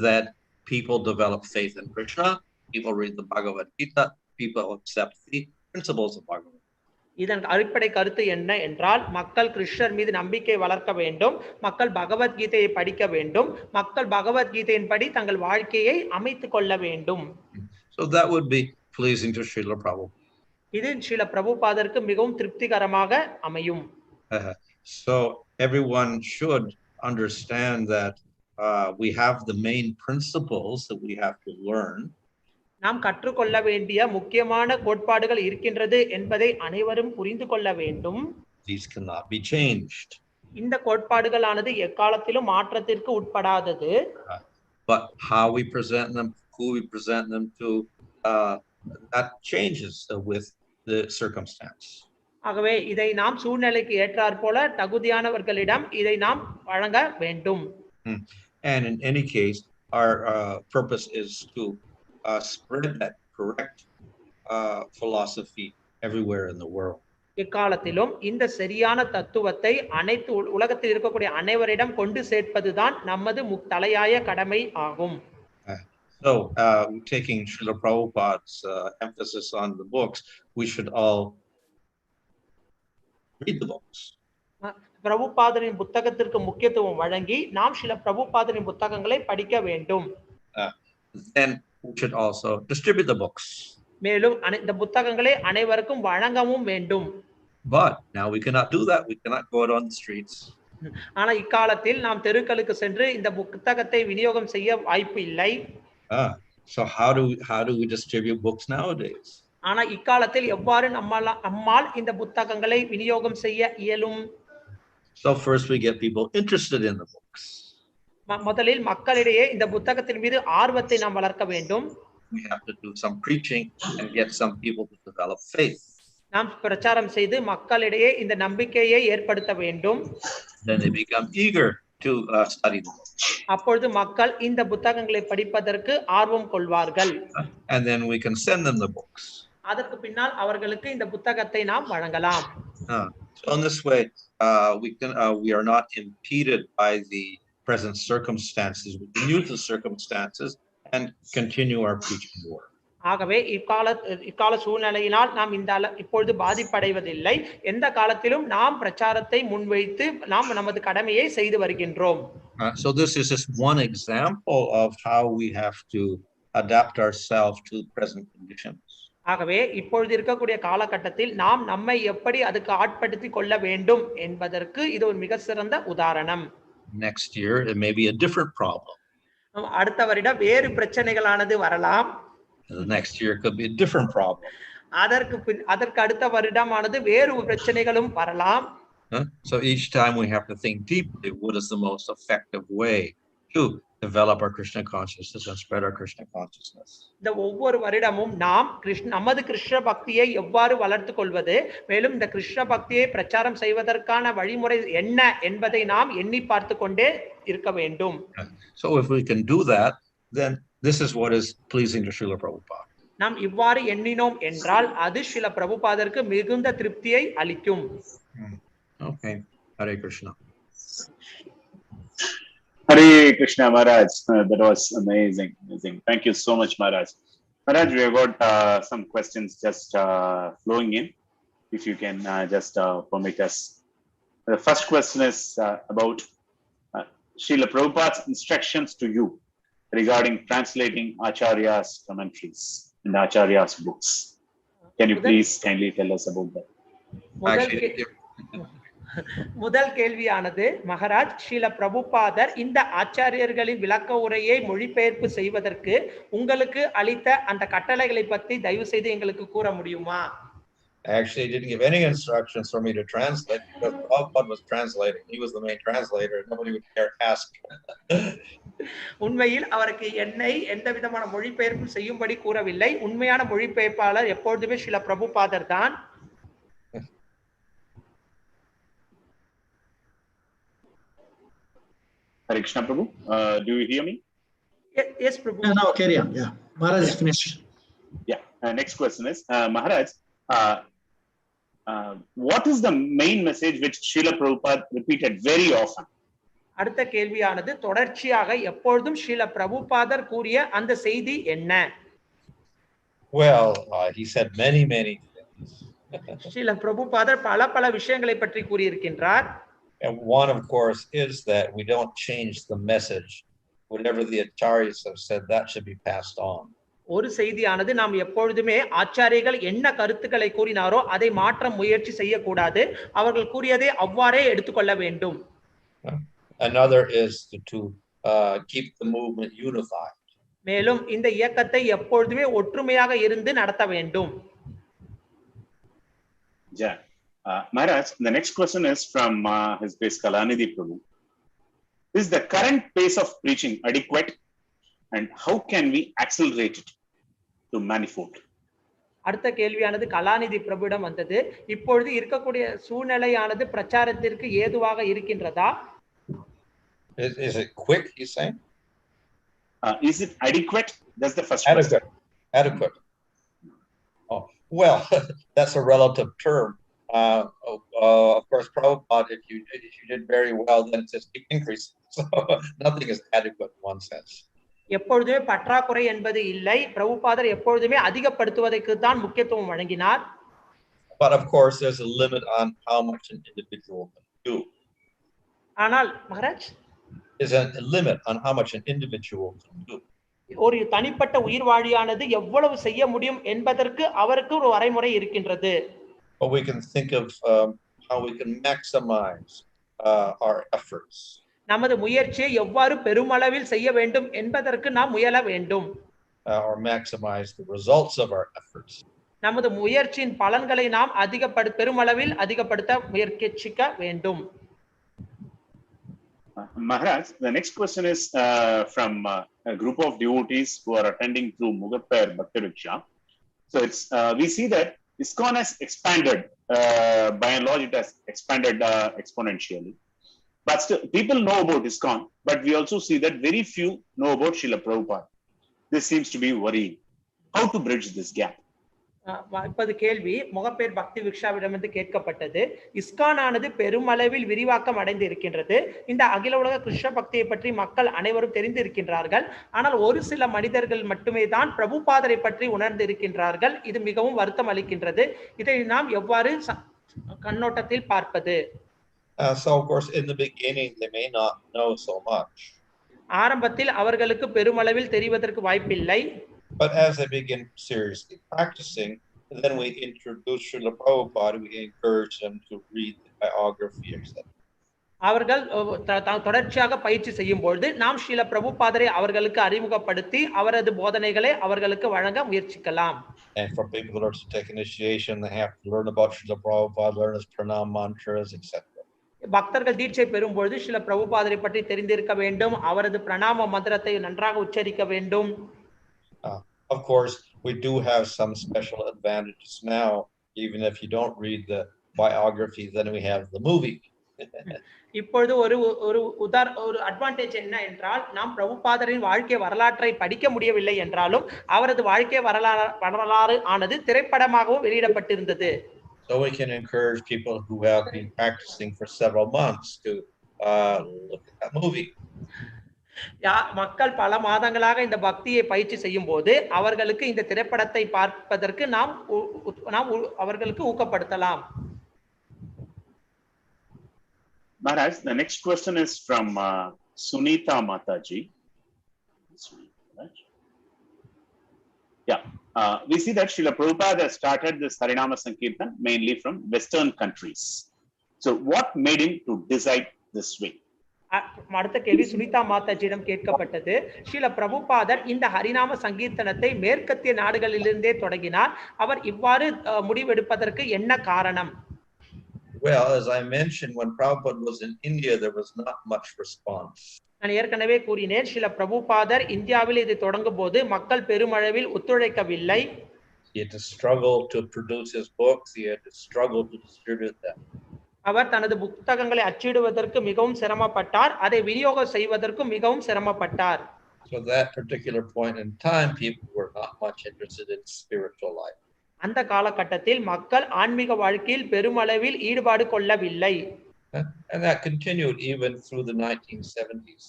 that people develop faith in Krishna, people read the Bhagavad Gita, people accept the principles of Bhagavad Gita. இதன் அடிப்படை கருத்து என்ன என்றால் மக்கள் கிருஷ்ணர் மீது நம்பிக்கை வளர்க்க வேண்டும், மக்கள் பகவத்கீதையை படிக்க வேண்டும், மக்கள் பகவத்கீதையின் படி தங்கள் வாழ்க்கையை அமைத்துக் கொள்ள வேண்டும். So that would be pleasing to Srila Prabhupada. இது ஸ்ரீல பிரபுபாதருக்கு மிகவும் திருப்திகரமாக அமையும். So everyone should understand that we have the main principles that we have to learn. நாம் கற்றுக்கொள்ள வேண்டிய முக்கியமான கோட்பாடுகள் இருக்கின்றது என்பதை அனைவரும் புரிந்து கொள்ள வேண்டும். These cannot be changed. இந்த கோட்பாடுகளானது எக்காலத்திலும் மாற்றத்திற்கு உட்படாதது. But how we present them, who we present them to, that changes with the circumstance. ஆகவே இதை நாம் சூழ்நிலைக்கு ஏற்றாற் போல தகுதியானவர்களிடம் இதை நாம் வழங்க வேண்டும். And in any case, our purpose is to spread that correct philosophy everywhere in the world. எக்காலத்திலும் இந்த சரியான தத்துவத்தை அனைத்து உலகத்தில் இருக்கக்கூடிய அனைவரிடம் கொண்டு சேர்ப்பதுதான் நமது தலையாய கடமை ஆகும். So, taking Srila Prabhupada's emphasis on the books, we should all read the books. பிரபுபாதரின் புத்தகத்திற்கு முக்கியத்துவம் வழங்கி நாம் சில பிரபுபாதரின் புத்தகங்களை படிக்க வேண்டும். Then we should also distribute the books. மேலும் இந்த புத்தகங்களை அனைவருக்கும் வழங்கவும் வேண்டும். But now we cannot do that. We cannot go out on the streets. ஆனா இக்காலத்தில் நாம் தெருக்களுக்கு சென்று இந்த புத்தகத்தை விநியோகம் செய்ய வாய்ப்பு இல்லை. So how do we distribute books nowadays? ஆனா இக்காலத்தில் எவ்வாறு நம்மால் இந்த புத்தகங்களை விநியோகம் செய்ய இயலும்? So first we get people interested in the books. முதலில் மக்களிடையே இந்த புத்தகத்தின் மீது ஆர்வத்தை நாம் வளர்க்க வேண்டும். We have to do some preaching and get some people to develop faith. நாம் பிரச்சாரம் செய்து மக்களிடையே இந்த நம்பிக்கையை ஏற்படுத்த வேண்டும். Then they become eager to study the books. அப்பொழுது மக்கள் இந்த புத்தகங்களை படிப்பதற்கு ஆர்வம் கொள்வார்கள். And then we can send them the books. அதற்கு பின்னால் அவர்களுக்கு இந்த புத்தகத்தை நாம் வழங்கலாம். So in this way, we are not impeded by the present circumstances. We can use the circumstances and continue our preaching work. ஆகவே இக்கால சூழ்நிலையினால் நாம் இப்பொழுது பாதிப்படைவதில்லை. எந்த காலத்திலும் நாம் பிரச்சாரத்தை முன்வைத்து நாம் நமது கடமையை செய்து வருகின்றோம். So this is just one example of how we have to adapt ourselves to present conditions. ஆகவே இப்பொழுது இருக்கக்கூடிய காலகட்டத்தில் நாம் நம்மை எப்படி அதுக்கு ஆட்படுத்திக் கொள்ள வேண்டும் என்பதற்கு இது ஒரு மிக சிறந்த உதாரணம். Next year it may be a different problem. அடுத்த வருடம் வேறு பிரச்சனைகளானது வரலாம். The next year could be a different problem. அதற்கு அடுத்த வருடமானது வேறு பிரச்சனைகளும் வரலாம். So each time we have to think deeply, what is the most effective way to develop our Krishna consciousness and spread our Krishna consciousness. இந்த ஒவ்வொரு வருடமும் நாம் நமது கிருஷ்ண பக்தியை எவ்வாறு வளர்த்துக் கொள்வது, மேலும் இந்த கிருஷ்ண பக்தியை பிரச்சாரம் செய்வதற்கான வழிமுறை என்ன என்பதை நாம் எண்ணி பார்த்து கொண்டே இருக்க வேண்டும். So if we can do that, then this is what is pleasing to Srila Prabhupada. நாம் இவ்வாறு எண்ணினோம் என்றால் அது ஸ்ரீல பிரபுபாதருக்கு மிகுந்த திருப்தியை அளிக்கும். Okay, Hare Krishna. Hare Krishna Maharaj, that was amazing. Thank you so much, Maharaj. Maharaj, we have got some questions just flowing in. If you can just permit us. The first question is about Srila Prabhupada's instructions to you regarding translating Acharya's commentaries and Acharya's books. Can you please kindly tell us about that? முதல் கேள்வியானது, மகாராஜ், ஸ்ரீல பிரபுபாதர் இந்த ஆச்சாரியர்களின் விளக்க உரையை மொழிபெயர்ப்பு செய்வதற்கு உங்களுக்கு அளித்த அந்த கட்டளைகளை பற்றி தயவு செய்து எங்களுக்கு கூற முடியுமா? Actually, he didn't give any instructions for me to translate because Prabhupada was translating. He was the main translator. Nobody would dare ask. உண்மையில் அவருக்கு என்னை எந்த விதமான மொழிபெயர்ப்பு செய்யும்படி கூறவில்லை. உண்மையான மொழிபெயர்ப்பாளர் எப்பொழுதுமே ஸ்ரீல பிரபுபாதர் தான். Hare Krishna Prabhu, do you hear me? Yes, Prabhu. Now carry on. Yeah, Maharaj is finished. Yeah. Next question is, Maharaj, what is the main message which Srila Prabhupada repeated very often? அடுத்த கேள்வியானது, தொடர்ச்சியாக எப்பொழுதும் ஸ்ரீல பிரபுபாதர் கூறிய அந்த செய்தி என்ன? Well, he said many things. Srila பிரபுபாதர் பல விஷயங்களை பற்றி கூறியிருக்கின்றார். And one, of course, is that we don't change the message. Whatever the acharyas have said, that should be passed on. ஒரு செய்தியானது நாம் எப்பொழுதுமே ஆச்சாரியர்கள் என்ன கருத்துக்களை கூறினாரோ அதை மாற்ற முயற்சி செய்யக்கூடாது. அவர்கள் கூறியதை அவ்வாறே எடுத்துக்கொள்ள வேண்டும். Another is to keep the movement unified. மேலும் இந்த இயக்கத்தை எப்பொழுதுமே ஒற்றுமையாக இருந்து நடத்த வேண்டும். Yeah. Maharaj, the next question is from His Grace Kalanidhi Prabhu. Is the current pace of preaching adequate, and how can we accelerate it to manifold? அடுத்த கேள்வியானது கலாநிதி பிரபுவிடம் வந்தது. இப்பொழுது இருக்கக்கூடிய சூழ்நிலையானது பிரச்சாரத்திற்கு ஏதுவாக இருக்கின்றதா? Is it quick, he's saying? Is it adequate? That's the first question. Adequate. Oh, well, that's a relative term. Of course, Prabhupada, if you did very well, then it just keep increasing. So nothing is adequate in one sense. எப்பொழுதுமே பற்றாக்குறை என்பது இல்லை. பிரபுபாதர் எப்பொழுதுமே அதிகப்படுத்துவதற்கு தான் முக்கியத்துவம் வழங்கினார். But of course, there's a limit on how much an individual can do. ஆனால் Maharaj, there's a limit on how much an individual can do. ஒரு தனிப்பட்ட உயிர்வாழியானது எவ்வளவு செய்ய முடியும் என்பதற்கு அவருக்கு ஒரு வரைமுறை இருக்கின்றது. But we can think of how we can maximize our efforts. நமது முயற்சியை எவ்வாறு பெருமளவில் செய்ய வேண்டும் என்பதற்கு நாம் முயல வேண்டும். Or maximize the results of our efforts. நமது முயற்சியின் பலன்களை நாம் பெருமளவில் அதிகப்படுத்த முயற்சிக்க வேண்டும். Maharaj, the next question is from a group of devotees who are attending through Mugappar Bhakti Riksha. So it's we see that ISKCON has expanded, by and large it has expanded exponentially. But still, people know about ISKCON, but we also see that very few know about Srila Prabhupada. This seems to be worrying. How to bridge this gap? இப்போது கேள்வி முகப்பேர் பக்தி விக்ஷாவிடமிருந்து கேட்கப்பட்டது. ISKCON ஆனது பெருமளவில் விரிவாக்கம் அடைந்து இருக்கின்றது. இந்த அகில உலக கிருஷ்ண பக்தியை பற்றி மக்கள் அனைவரும் தெரிந்து இருக்கின்றார்கள். ஆனால் ஒரு சில மனிதர்கள் மட்டுமே தான் பிரபுபாதரை பற்றி உணர்ந்து இருக்கின்றார்கள். இது மிகவும் வருத்தம் அளிக்கின்றது. இதை நாம் எவ்வாறு கண்ணோட்டத்தில் பார்ப்பது? So of course in the beginning they may not know so much. ஆரம்பத்தில் அவர்களுக்கு பெருமளவில் தெரிவதற்கு வாய்ப்பில்லை. But as they begin seriously practicing, then we introduce Srila Prabhupada, we encourage them to read the biography, etc. அவர்கள் தொடர்ச்சியாக பயிற்சி செய்யும் பொழுது நாம் ஸ்ரீல பிரபுபாதரை அவர்களுக்கு அறிமுகப்படுத்தி அவரது போதனைகளை அவர்களுக்கு வழங்க முயற்சிக்கலாம். And for people who are to take initiation, they have to learn about Srila Prabhupada, learn his pranam mantras, etc. பக்தர்கள் தீட்சை பெறும் பொழுது ஸ்ரீல பிரபுபாதரை பற்றி தெரிந்திருக்க வேண்டும். அவரது பிரணாம மந்திரத்தை நன்றாக உச்சரிக்க வேண்டும். Of course, we do have some special advantages now. Even if you don't read the biography, then we have the movie. இப்பொழுது ஒரு அட்வான்டேஜ் என்ன என்றால், நாம் பிரபுபாதரின் வாழ்க்கை வரலாற்றை படிக்க முடியவில்லை என்றாலும் அவரது வாழ்க்கை வரலாறு ஆனது திரைப்படமாகவும் வெளியிடப்பட்டிருந்தது. So we can encourage people who have been practicing for several months to look at that movie. மக்கள் பல மாதங்களாக இந்த பக்தியை பயிற்சி செய்யும் போது அவர்களுக்கு இந்த திரைப்படத்தை பார்ப்பதற்கு நாம் அவர்களுக்கு ஊக்கப்படுத்தலாம். Maharaj, the next question is from Sunita Mataji. Yeah, we see that Srila Prabhupada started this Harinama Sankirtan mainly from Western countries. So what made him to decide this way? அடுத்த கேள்வி சுனிதா மாதாஜியிடம் கேட்கப்பட்டது. ஸ்ரீல பிரபுபாதர் இந்த ஹரிநாம சங்கீர்த்தனத்தை மேற்கத்திய நாடுகளிலிருந்தே தொடங்கினார். அவர் இவ்வாறு முடிவெடுப்பதற்கு என்ன காரணம்? Well, as I mentioned, when Prabhupada was in India, there was not much response. நான் ஏற்கனவே கூறினேன், ஸ்ரீல பிரபுபாதர் இந்தியாவில் இதை தொடங்கும் போது மக்கள் பெருமளவில் ஒத்துழைக்கவில்லை. He had to struggle to produce his books. He had to struggle to distribute them. அவர் தனது புத்தகங்களை அச்சிடுவதற்கு மிகவும் சிரமப்பட்டார். அதை விநியோகம் செய்வதற்கு மிகவும் சிரமப்பட்டார். So that particular point in time, people were not much interested in spiritual life. அந்த காலகட்டத்தில் மக்கள் ஆன்மீக வாழ்க்கையில் பெருமளவில் ஈடுபாடு கொள்ளவில்லை. And that continued even through the 1970s.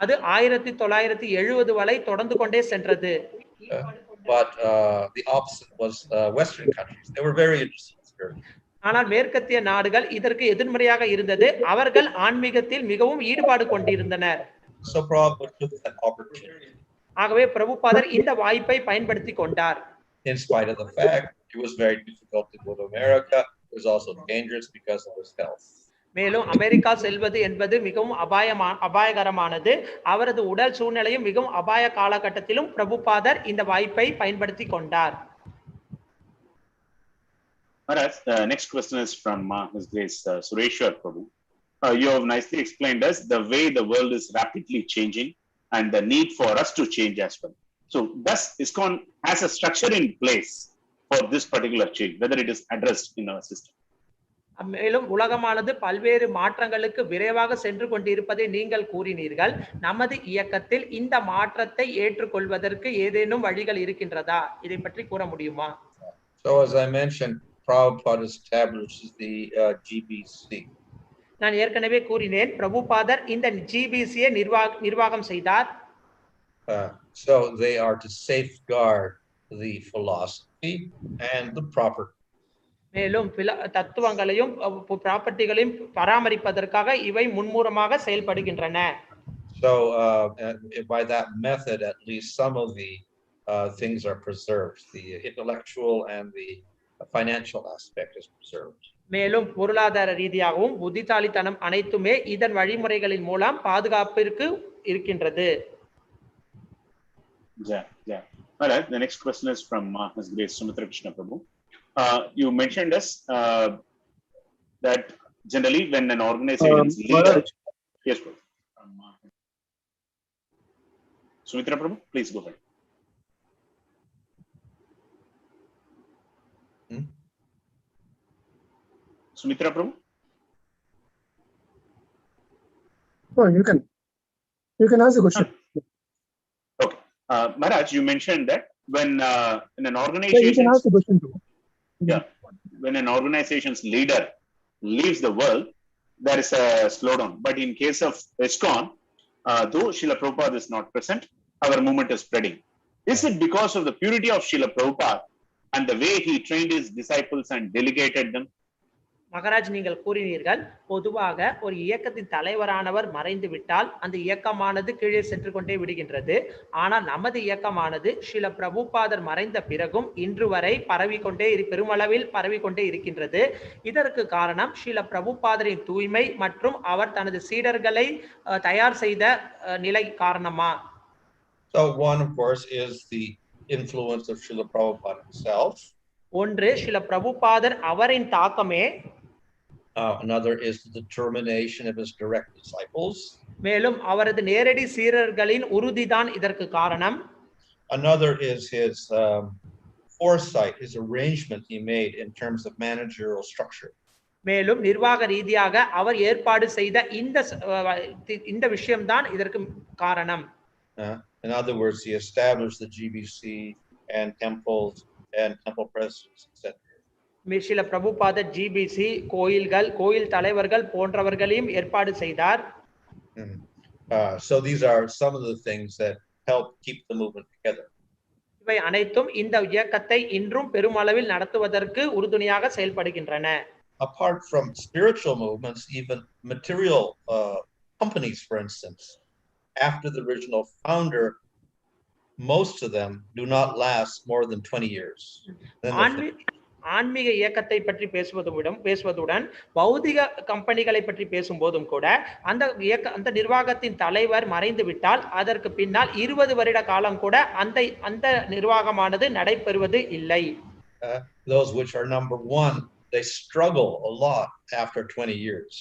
அது 1970 வரை தொடர்ந்து கொண்டே சென்றது. But the opposite was Western countries. They were very interested in spirit. ஆனால் மேற்கத்திய நாடுகள் இதற்கு எதிர்மறையாக இருந்தது. அவர்கள் ஆன்மீகத்தில் மிகவும் ஈடுபாடு கொண்டிருந்தனர். So Prabhupada took that opportunity. ஆகவே பிரபுபாதர் இந்த வாய்ப்பை பயன்படுத்தி கொண்டார். In spite of the fact it was very difficult to go to America, it was also dangerous because of his health. மேலும் அமெரிக்கா செல்வது என்பது மிகவும் அபாயகரமானது. அவரது உடல் சூழ்நிலையும் மிகவும் அபாய காலகட்டத்திலும் பிரபுபாதர் இந்த வாய்ப்பை பயன்படுத்தி கொண்டார். Maharaj, next question is from His Grace Sureshwar Prabhu. You have nicely explained us the way the world is rapidly changing and the need for us to change as well. So thus ISKCON has a structure in place for this particular change, whether it is addressed in our system. மேலும் உலகமானது பல்வேறு மாற்றங்களுக்கு விரைவாக சென்று கொண்டிருப்பதை நீங்கள் கூறினீர்கள். நமது இயக்கத்தில் இந்த மாற்றத்தை ஏற்றுக்கொள்வதற்கு ஏதேனும் வழிகள் இருக்கின்றதா? இதை பற்றி கூற முடியுமா? So as I mentioned, Prabhupada establishes the GBC. நான் ஏற்கனவே கூறினேன், பிரபுபாதர் இந்த GBC-யை நிர்வாகம் செய்தார். So they are to safeguard the philosophy and the property. மேலும் தத்துவங்களையும் ப்ராப்பர்ட்டிகளையும் பராமரிப்பதற்காக இவை முன்மூலமாக செயல்படுகின்றன. So by that method, at least some of the things are preserved. The intellectual and the financial aspect is preserved. மேலும் பொருளாதார ரீதியாகவும் புத்திசாலித்தனம் அனைத்துமே இதன் வழிமுறைகளின் மூலம் பாதுகாப்பிற்கு இருக்கின்றது. Yeah. All right. The next question is from His Grace Sumitra Krishna Prabhu. You mentioned us that generally when an organization's leader, yes, Sumitra Prabhu, please go ahead. Sumitra Prabhu. Oh, you can ask the question. Okay, Maharaj, you mentioned that when in an Yeah, organization, you can ask the question too. yeah, when an organization's leader leaves the world, there is a slowdown. But in case of ISKCON, though Srila Prabhupada is not present, our movement is spreading. Is it because of the purity of Srila Prabhupada and the way he trained his disciples and delegated them? Maharaj, நீங்கள் கூறினீர்கள், பொதுவாக ஒரு இயக்கத்தின் தலைவரானவர் மறைந்து விட்டால் அந்த இயக்கமானது கீழே சென்று கொண்டே விடுகின்றது. ஆனால் நமது இயக்கமானது ஸ்ரீல பிரபுபாதர் மறைந்த பிறகும் இன்று வரை பெருமளவில் பரவிக்கொண்டே இருக்கின்றது. இதற்கு காரணம் ஸ்ரீல பிரபுபாதரின் தூய்மை மற்றும் அவர் தனது சீடர்களை தயார் செய்த நிலை காரணமா? So one, of course, is the influence of Srila Prabhupada himself. ஒன்று ஸ்ரீல பிரபுபாதர் அவரின் தாக்கமே. Another is the determination of his direct disciples. மேலும் அவரது நேரடி சீடர்களின் உறுதிதான் இதற்கு காரணம். Another is his foresight, his arrangement he made in terms of managerial structure. மேலும் நிர்வாக ரீதியாக அவர் ஏற்பாடு செய்த இந்த விஷயம்தான் இதற்கு காரணம். In other words, he established the GBC and temples and temple presidents, etc. Srila பிரபுபாதர் ஜிபிசி, கோயில் தலைவர்கள் போன்றவர்களையும் ஏற்பாடு செய்தார். So these are some of the things that help keep the movement together. இவை அனைத்தும் இந்த இயக்கத்தை இன்றும் பெருமளவில் நடத்துவதற்கு உறுதுணையாக செயல்படுகின்றன. Apart from spiritual movements, even material companies, for instance, after the original founder, most of them do not last more than 20 years. ஆன்மீக இயக்கத்தை பற்றி பேசுவதுடன் பௌதிக கம்பெனிகளை பற்றி பேசும்போதும் கூட அந்த நிர்வாகத்தின் தலைவர் மறைந்து விட்டால் அதற்கு பின்னால் 20 வருட காலம் கூட அந்த நிர்வாகமானது நடைபெறுவது இல்லை. Those which are number one, they struggle a lot after 20 years.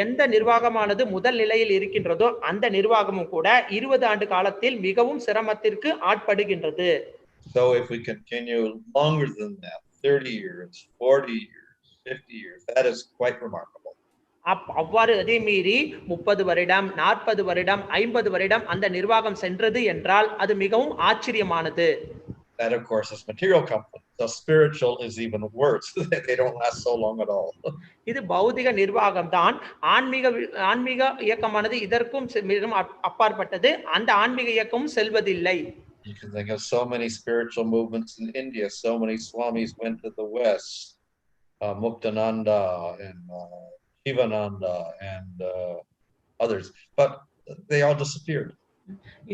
எந்த நிர்வாகமானது முதல் நிலையில் இருக்கின்றதோ அந்த நிர்வாகமும் கூட 20 ஆண்டு காலத்தில் மிகவும் சிரமத்திற்கு ஆட்படுகின்றது. So if we continue longer than that, 30 years, 40 years, 50 years, that is quite remarkable. அவ்வாறு அதே மீறி 30 வருடம், 40 வருடம், 50 வருடம் அந்த நிர்வாகம் சென்றது என்றால் அது மிகவும் ஆச்சரியமானது. That of course is material company. So spiritual is even worse. They don't last so long at all. இது பௌதிக நிர்வாகம் தான். ஆன்மீக இயக்கமானது இதற்கும் மிகவும் அப்பாற்பட்டது. அந்த ஆன்மீக இயக்கமும் செல்வதில்லை. You can think of so many spiritual movements in India. So many swamis went to the West. Muktananda and Shivananda and others, but they all disappeared.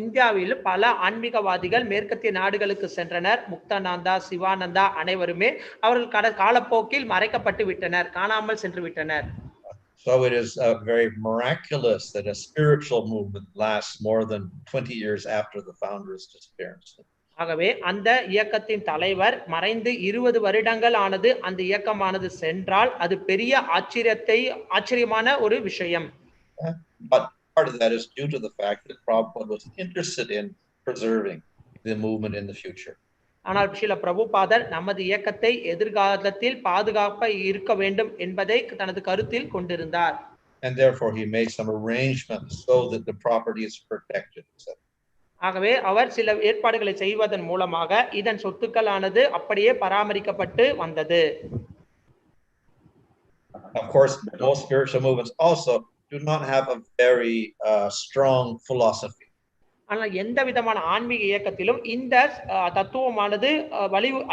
இந்தியாவில் பல ஆன்மீகவாதிகள் மேற்கத்திய நாடுகளுக்கு சென்றனர். முக்தானந்தா, சிவானந்தா அனைவருமே அவர்கள் காலப்போக்கில் மறைக்கப்பட்டு விட்டனர், காணாமல் சென்று விட்டனர். So it is very miraculous that a spiritual movement lasts more than 20 years after the founder's disappearance. ஆகவே அந்த இயக்கத்தின் தலைவர் மறைந்து 20 வருடங்கள் ஆனது அந்த இயக்கமானது சென்றால் அது பெரிய ஆச்சரியமான ஒரு விஷயம். But part of that is due to the fact that Prabhupada was interested in preserving the movement in the future. ஆனால் ஸ்ரீல பிரபுபாதர் நமது இயக்கத்தை எதிர்காலத்தில் பாதுகாப்ப இருக்க வேண்டும் என்பதை தனது கருத்தில் கொண்டிருந்தார். And therefore he made some arrangements so that the property is protected. ஆகவே அவர் சில ஏற்பாடுகளை செய்வதன் மூலமாக இதன் சொத்துக்களானது அப்படியே பராமரிக்கப்பட்டு வந்தது. Of course, most spiritual movements also do not have a very strong philosophy. ஆனால் எந்த விதமான ஆன்மீக இயக்கத்திலும் இந்த தத்துவமானது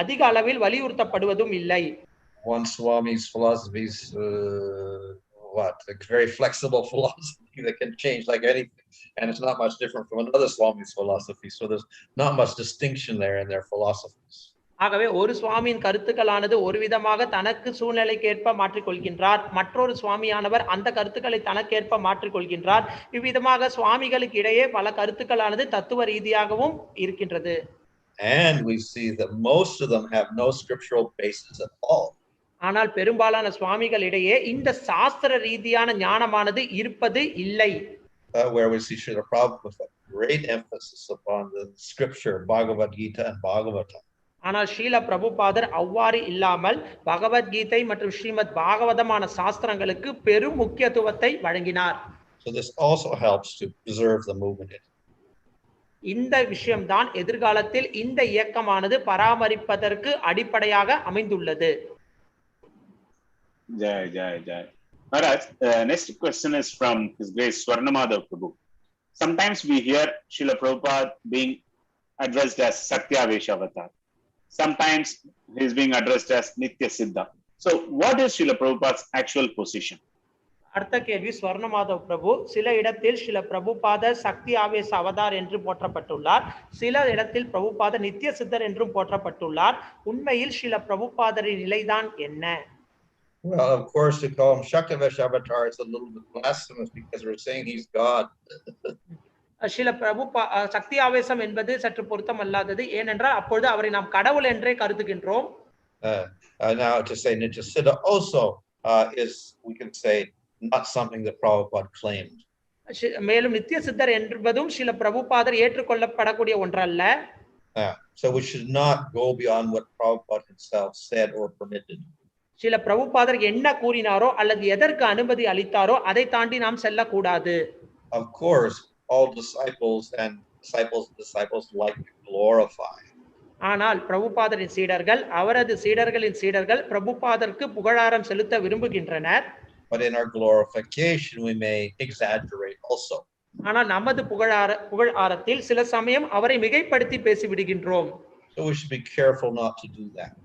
அதிக அளவில் வலியுறுத்தப்படுவதும் இல்லை. One Swami's philosophy is a very flexible philosophy that can change like anything, and it's not much different from another Swami's philosophy. So there's not much distinction there in their philosophies. ஆகவே ஒரு சுவாமியின் கருத்துக்களானது ஒரு விதமாக தனக்கு சூழ்நிலைக்கேற்ப மாற்றிக்கொள்கின்றார், மற்றொரு சுவாமியானவர் அந்த கருத்துக்களை தனக்கேற்ப மாற்றிக்கொள்கின்றார். இவ்விதமாக சுவாமிகளுக்கு இடையே பல கருத்துக்களானது தத்துவ ரீதியாகவும் இருக்கின்றது. And we see that most of them have no scriptural basis at all. ஆனால் பெரும்பாலான சுவாமிகள் இடையே இந்த சாஸ்திர ரீதியான ஞானமானது இருப்பது இல்லை. Where we see Srila Prabhupada with a great emphasis upon the scripture, Bhagavad Gita and Bhagavatam. ஆனால் ஸ்ரீல பிரபுபாதர் அவ்வாறு இல்லாமல் பகவத்கீதை மற்றும் ஸ்ரீமத் பாகவதமான சாஸ்திரங்களுக்கு பெரும் முக்கியத்துவத்தை வழங்கினார். So this also helps to preserve the movement. இந்த விஷயம்தான் எதிர்காலத்தில் இந்த இயக்கமானது பராமரிப்பதற்கு அடிப்படையாக அமைந்துள்ளது. Jai Jai Jai. Maharaj, next question is from His Grace Swarnamadhav Prabhu. Sometimes we hear Srila Prabhupada being addressed as Satyavesha Avatar. Sometimes he is being addressed as Nitya Siddha. So what is Srila Prabhupada's actual position? அடுத்த கேள்வி ஸ்வர்ணமாதவ் பிரபு. சில இடத்தில் ஸ்ரீல பிரபுபாதர் சக்தி ஆவேச Avatar என்று போற்றப்பட்டுள்ளார், சில இடத்தில் பிரபுபாதர் நித்திய சித்தர் என்றும் போற்றப்பட்டுள்ளார். உண்மையில் ஸ்ரீல பிரபுபாதரின் நிலைதான் என்ன? Well, of course, to call him Shaktavesha Avatar is a little bit blasphemous because we're saying he's God. Srila சக்தி ஆவேசம் என்பது சற்று பொருத்தம் அல்லாதது, ஏனென்றால் அப்பொழுது அவரை நாம் கடவுள் என்றே கருதுகின்றோம். Now to say Nitya Siddha also is, we can say, not something that Prabhupada claimed. மேலும் நித்திய சித்தர் என்பதும் ஸ்ரீல பிரபுபாதர் ஏற்றுக்கொள்ளப்படக்கூடிய ஒன்றல்ல. So we should not go beyond what Prabhupada himself said or permitted. Srila பிரபுபாதர் என்ன கூறினாரோ அல்லது எதற்கு அனுமதி அளித்தாரோ அதை தாண்டி நாம் செல்லக்கூடாது. Of course, all disciples like to glorify. ஆனால் பிரபுபாதரின் சீடர்கள், அவரது சீடர்களின் சீடர்கள் பிரபுபாதருக்கு புகழாரம் செலுத்த விரும்புகின்றனர். But in our glorification we may exaggerate also. ஆனால் நமது புகழாரத்தில் சில சமயம் அவரை மிகைப்படுத்தி பேசிவிடுகின்றோம். So we should be careful not to do that.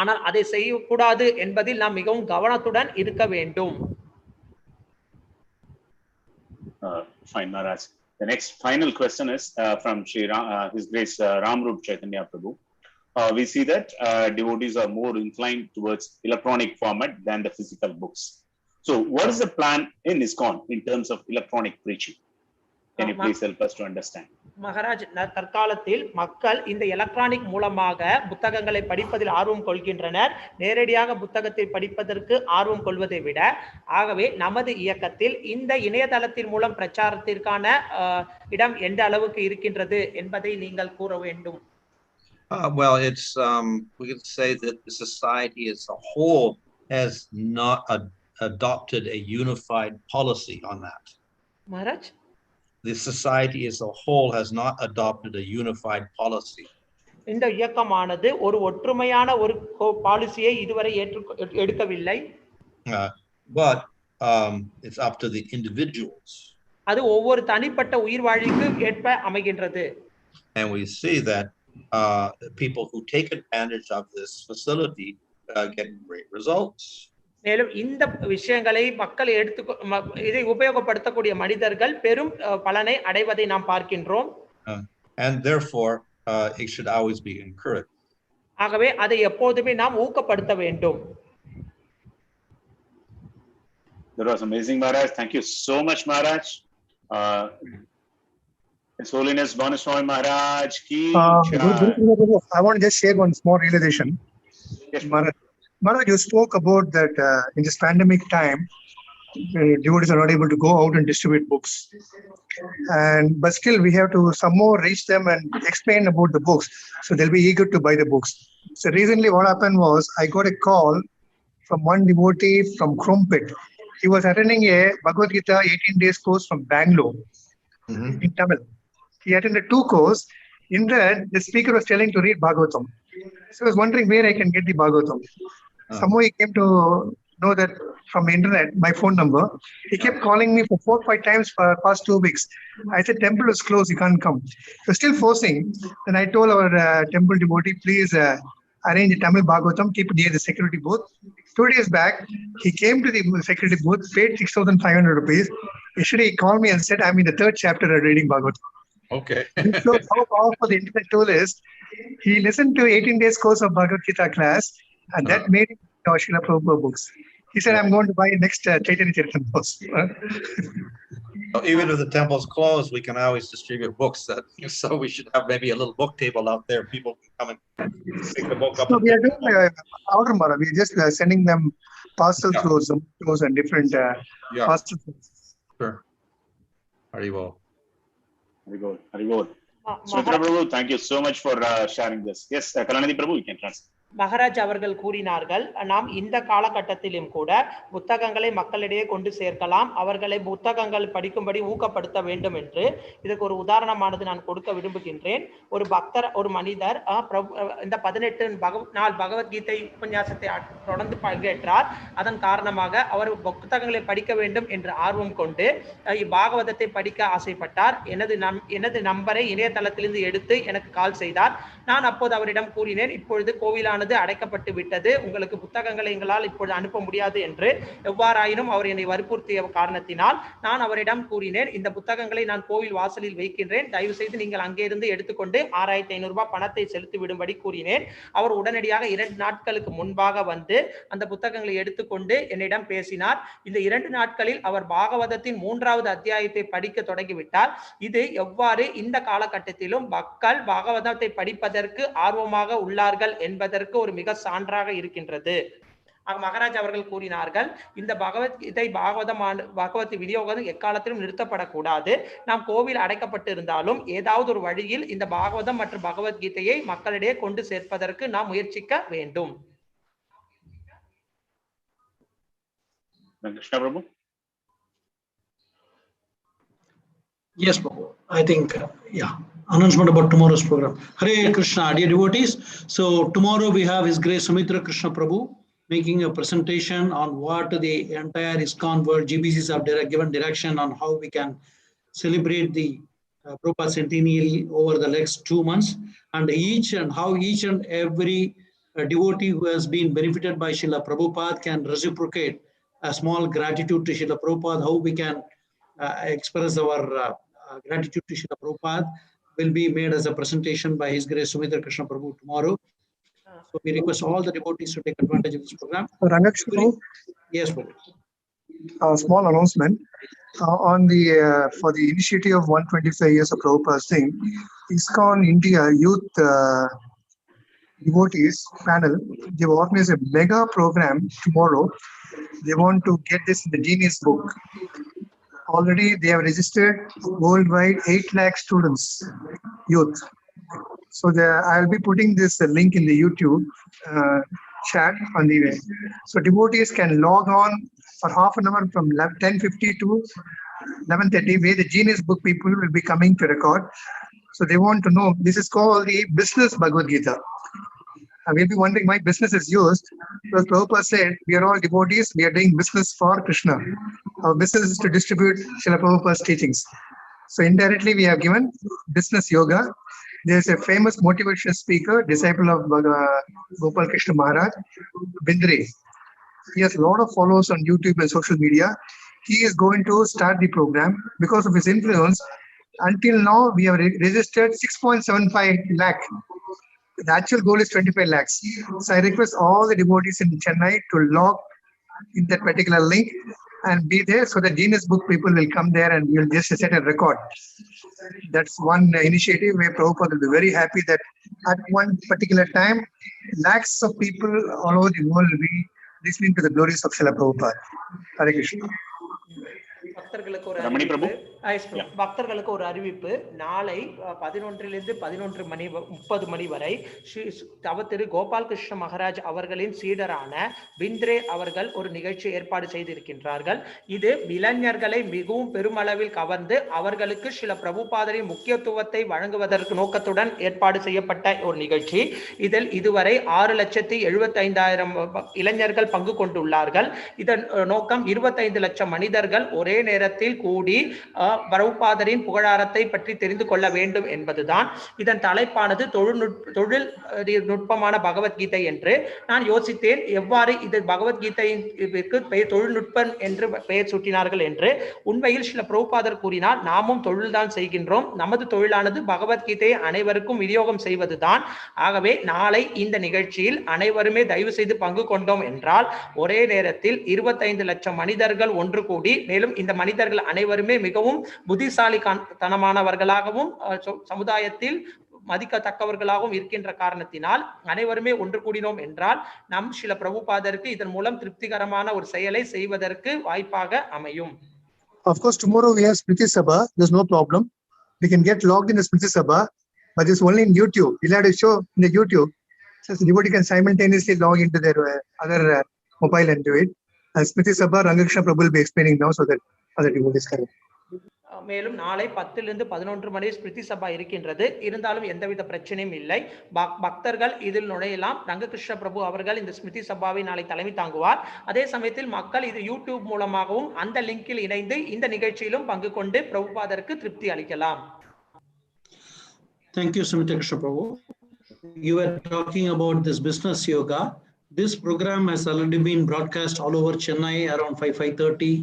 ஆனால் அதை செய்யக்கூடாது என்பதில் நாம் மிகவும் கவனத்துடன் இருக்க வேண்டும். Fine, Maharaj. The next final question is from His Grace Ramrup Chaitanya Prabhu. We see that devotees are more inclined towards electronic format than the physical books. So what is the plan in ISKCON in terms of electronic preaching? Can you please help us to understand? Maharaj, தற்காலத்தில் மக்கள் இந்த electronic மூலமாக புத்தகங்களை படிப்பதில் ஆர்வம் கொள்கின்றனர், நேரடியாக புத்தகத்தை படிப்பதற்கு ஆர்வம் கொள்வதை விட. ஆகவே நமது இயக்கத்தில் இந்த இணையதளத்தின் மூலம் பிரச்சாரத்திற்கான இடம் எந்த அளவுக்கு இருக்கின்றது என்பதை நீங்கள் கூற வேண்டும். Well, it's we can say that the society as a whole has not adopted a unified policy on that. Maharaj, The society as a whole has not adopted a unified policy. இந்த இயக்கமானது ஒரு ஒற்றுமையான ஒரு பாலிசியை இதுவரை எடுக்கவில்லை. But it's up to the individuals. அது ஒவ்வொரு தனிப்பட்ட உயிர்வாழ்வுக்கு ஏற்ப அமைகின்றது. And we see that people who take advantage of this facility getting great results. மேலும் இந்த விஷயங்களை மக்கள் இதை உபயோகப்படுத்தக்கூடிய மனிதர்கள் பெரும் பலனை அடைவதை நாம் பார்க்கின்றோம். And therefore, it should always be encouraged. ஆகவே அதை எப்போதுமே நாம் ஊக்கப்படுத்த வேண்டும். That was amazing, Maharaj. Thank you so much, Maharaj. His Holiness Bhanu Swami Maharaj ki jai. I want to just share one small realization. Yes, Maharaj, you spoke about that in this pandemic time, devotees are not able to go out and distribute books. But still, we have to somehow reach them and explain about the books. So they'll be eager to buy the books. So recently what happened was, I got a call from one devotee from Crumpet. He was attending a Bhagavad Gita 18 days course from Bangalore in Tamil. He attended 2 courses. In that, the speaker was telling to read Bhagavatam. So I was wondering where I can get the Bhagavatam. Somehow he came to know that from the internet, my phone number. He kept calling me for 4 or 5 times for the past 2 weeks. I said, temple is closed, you can't come. So still forcing. Then I told our temple devotee, please arrange a Tamil Bhagavatam, keep it near the security booth. 2 days back, he came to the security booth, paid 6,500 rupees. Yesterday, he called me and said, I'm in the 3rd chapter of reading Bhagavatam. Okay. So how powerful the internet tool is. He listened to 18 days course of Bhagavad Gita class, and that made him know Srila Prabhupada books. He said, I'm going to buy next Chaitanya Charitamrita. So even if the temple's closed, we can always distribute books. So we should have maybe a little book table out there. People can come and pick the book up. So we are doing order model. We're just sending them parcels through Zoom and different parcels. Sure. Haribol. Haribol. Haribol. Sumitra Prabhu, thank you so much for sharing this. Yes, Kalanidhi Prabhu, you can translate. Maharaj அவர்கள் கூறினார்கள், நாம் இந்த காலகட்டத்திலும் கூட புத்தகங்களை மக்களிடையே கொண்டு சேர்க்கலாம், அவர்களை புத்தகங்கள் படிக்கும்படி ஊக்கப்படுத்த வேண்டும் என்று. இதுக்கு ஒரு உதாரணமானது நான் கொடுக்க விரும்புகின்றேன். ஒரு பக்தர், ஒரு மனிதர் இந்த 18 நாள் பகவத்கீதை உபன்யாசத்தை தொடர்ந்து பங்கேற்றார். அதன் காரணமாக அவர் புத்தகங்களை படிக்க வேண்டும் என்று ஆர்வம் கொண்டு பாகவதத்தை படிக்க ஆசைப்பட்டார். எனது நம்பரை இணையதளத்திலிருந்து எடுத்து எனக்கு கால் செய்தார். நான் அப்போது அவரிடம் கூறினேன், இப்பொழுது கோவிலான அடைக்கப்பட்டு விட்டது, உங்களுக்கு புத்தகங்களை எங்களால் இப்பொழுது அனுப்ப முடியாது என்று. எவ்வாறாயினும் அவர் என்னை வற்புறுத்திய காரணத்தினால் நான் அவரிடம் கூறினேன், இந்த புத்தகங்களை நான் கோவில் வாசலில் வைக்கின்றேன், தயவு செய்து நீங்கள் அங்கே இருந்து எடுத்துக்கொண்டு 6500 ரூபாய் பணத்தை செலுத்தி விடும்படி கூறினேன். அவர் உடனடியாக 2 நாட்களுக்கு முன்பாக வந்து அந்த புத்தகங்களை எடுத்துக்கொண்டு என்னிடம் பேசினார். இந்த 2 நாட்களில் அவர் பாகவதத்தின் 3வது அத்தியாயத்தை படிக்க தொடங்கிவிட்டார். இது எவ்வாறு இந்த காலகட்டத்திலும் மக்கள் பாகவதத்தை படிப்பதற்கு ஆர்வமாக உள்ளார்கள் என்பதற்கு ஒரு மிக சான்றாக இருக்கின்றது. மகாராஜ் அவர்கள் கூறினார்கள், இந்த பகவத்கீதை பகவத் விநியோகம் எக்காலத்திலும் நிறுத்தப்படக்கூடாது. நாம் கோவில் அடைக்கப்பட்டு இருந்தாலும் ஏதாவது ஒரு வழியில் இந்த பாகவதம் மற்றும் பகவத்கீதையை மக்களிடையே கொண்டு சேர்ப்பதற்கு நாம் முயற்சிக்க வேண்டும். Krishna Prabhu. Yes, Prabhu. I think, announcement about tomorrow's program. Hare Krishna, dear devotees. So tomorrow we have His Grace Sumitra Krishna Prabhu making a presentation on what the entire ISKCON world GBCs have given direction on how we can celebrate the Prabhupada centenary over the next 2 months, and how each and every devotee who has been benefited by Srila Prabhupada can reciprocate a small gratitude to Srila Prabhupada. How we can express our gratitude to Srila Prabhupada will be made as a presentation by His Grace Sumitra Krishna Prabhu tomorrow. So we request all the devotees to take advantage of this program. Yes, Prabhu. A small announcement for the initiative of 125 years of Prabhupada's thing. ISKCON India Youth Devotees Panel, they have organized a mega program tomorrow. They want to get this in the Genius book. Already they have registered worldwide 8 lakh students, youth. So I'll be putting this link in the YouTube chat on the way. So devotees can log on for half an hour from 10:50 to 11:30, where the Genius book people will be coming to record. So they want to know, this is called the business Bhagavad Gita. And we'll be wondering why business is used. Because Prabhupada said, we are all devotees, we are doing business for Krishna. Our business is to distribute Srila Prabhupada's teachings. So indirectly we have given business yoga. There's a famous motivational speaker, disciple of Gopal Krishna Maharaj, Bindre. He has a lot of followers on YouTube and social media. He is going to start the program. Because of his influence, until now, we have registered 6.75 lakh. The actual goal is 25 lakhs. So I request all the devotees in Chennai to log in that particular link and be there, so the Guinness Book people will come there and we'll just set a record. That's one initiative where Prabhupada will be very happy that at one particular time, lakhs of people all over the world will be listening to the glories of Srila Prabhupada. Hare Krishna. பக்தர்களுக்கு ஒரு ரமணி பிரபு. அறிவிப்பு. பக்தர்களுக்கு ஒரு அறிவிப்பு. நாளை 11 மணி 30 மணி வரை திரு கோபால் கிருஷ்ண மகாராஜ் அவர்களின் சீடரான பிந்த்ரே அவர்கள் ஒரு நிகழ்ச்சி ஏற்பாடு செய்திருக்கின்றார்கள். இது இளைஞர்களை மிகவும் பெருமளவில் கவர்ந்து அவர்களுக்கு சில பிரபுபாதரின் முக்கியத்துவத்தை வழங்குவதற்கு நோக்கத்துடன் ஏற்பாடு செய்யப்பட்ட ஒரு நிகழ்ச்சி. இதில் இதுவரை 6,75,000 இளைஞர்கள் பங்கு கொண்டுள்ளார்கள். இதன் நோக்கம் 25 லட்சம் மனிதர்கள் ஒரே நேரத்தில் கூடி பிரபுபாதரின் புகழாரத்தை பற்றி தெரிந்து கொள்ள வேண்டும் என்பதுதான். இதன் தலைப்பானது தொழில்நுட்பமான பகவத்கீதை என்று நான் யோசித்தேன். எவ்வாறு இது பகவத்கீதைக்கு தொழில்நுட்பம் என்று பெயர் சூட்டினார்கள் என்று. உண்மையில் சில பிரபுபாதர் கூறினார், நாமும் தொழில்தான் செய்கின்றோம். நமது தொழிலானது பகவத்கீதையை அனைவருக்கும் விநியோகம் செய்வதுதான். ஆகவே நாளை இந்த நிகழ்ச்சியில் அனைவருமே தயவு செய்து பங்கு கொண்டோம் என்றால் ஒரே நேரத்தில் 25 லட்சம் மனிதர்கள் ஒன்று கூடி, மேலும் இந்த மனிதர்கள் அனைவருமே மிகவும் புத்திசாலித்தனமானவர்களாகவும் சமுதாயத்தில் மதிக்கத்தக்கவர்களாகவும் இருக்கின்ற காரணத்தினால் அனைவருமே ஒன்று கூடினோம் என்றால் நம் சில பிரபுபாதருக்கு இதன் மூலம் திருப்திகரமான ஒரு செயலை செய்வதற்கு வாய்ப்பாக அமையும். Of course, tomorrow we have Smriti Sabha. There's no problem. We can get logged in the Smriti Sabha, but it's only in YouTube. We'll have to show in the YouTube, so the devotee can simultaneously log into their other mobile and do it. And Smriti Sabha, Rangakrishna Prabhu will be explaining now, so that other devotees can. மேலும் நாளை 10 to 11 மணி ஸ்மிருதி சபா இருக்கின்றது. இருந்தாலும் எந்தவித பிரச்சனையும் இல்லை. பக்தர்கள் இதில் நுழையலாம். ரங்ககிருஷ்ண பிரபு அவர்கள் இந்த ஸ்மிருதி சபாவை நாளை தலைமை தாங்குவார். அதே சமயத்தில் மக்கள் இது யூடியூப் மூலமாகவும் அந்த லிங்கில் இணைந்து இந்த நிகழ்ச்சியிலும் பங்கு கொண்டு பிரபுபாதருக்கு திருப்தி அளிக்கலாம். Thank you, Sumitra Krishna Prabhu. You were talking about this business yoga. This program has already been broadcast all over Chennai around 5:30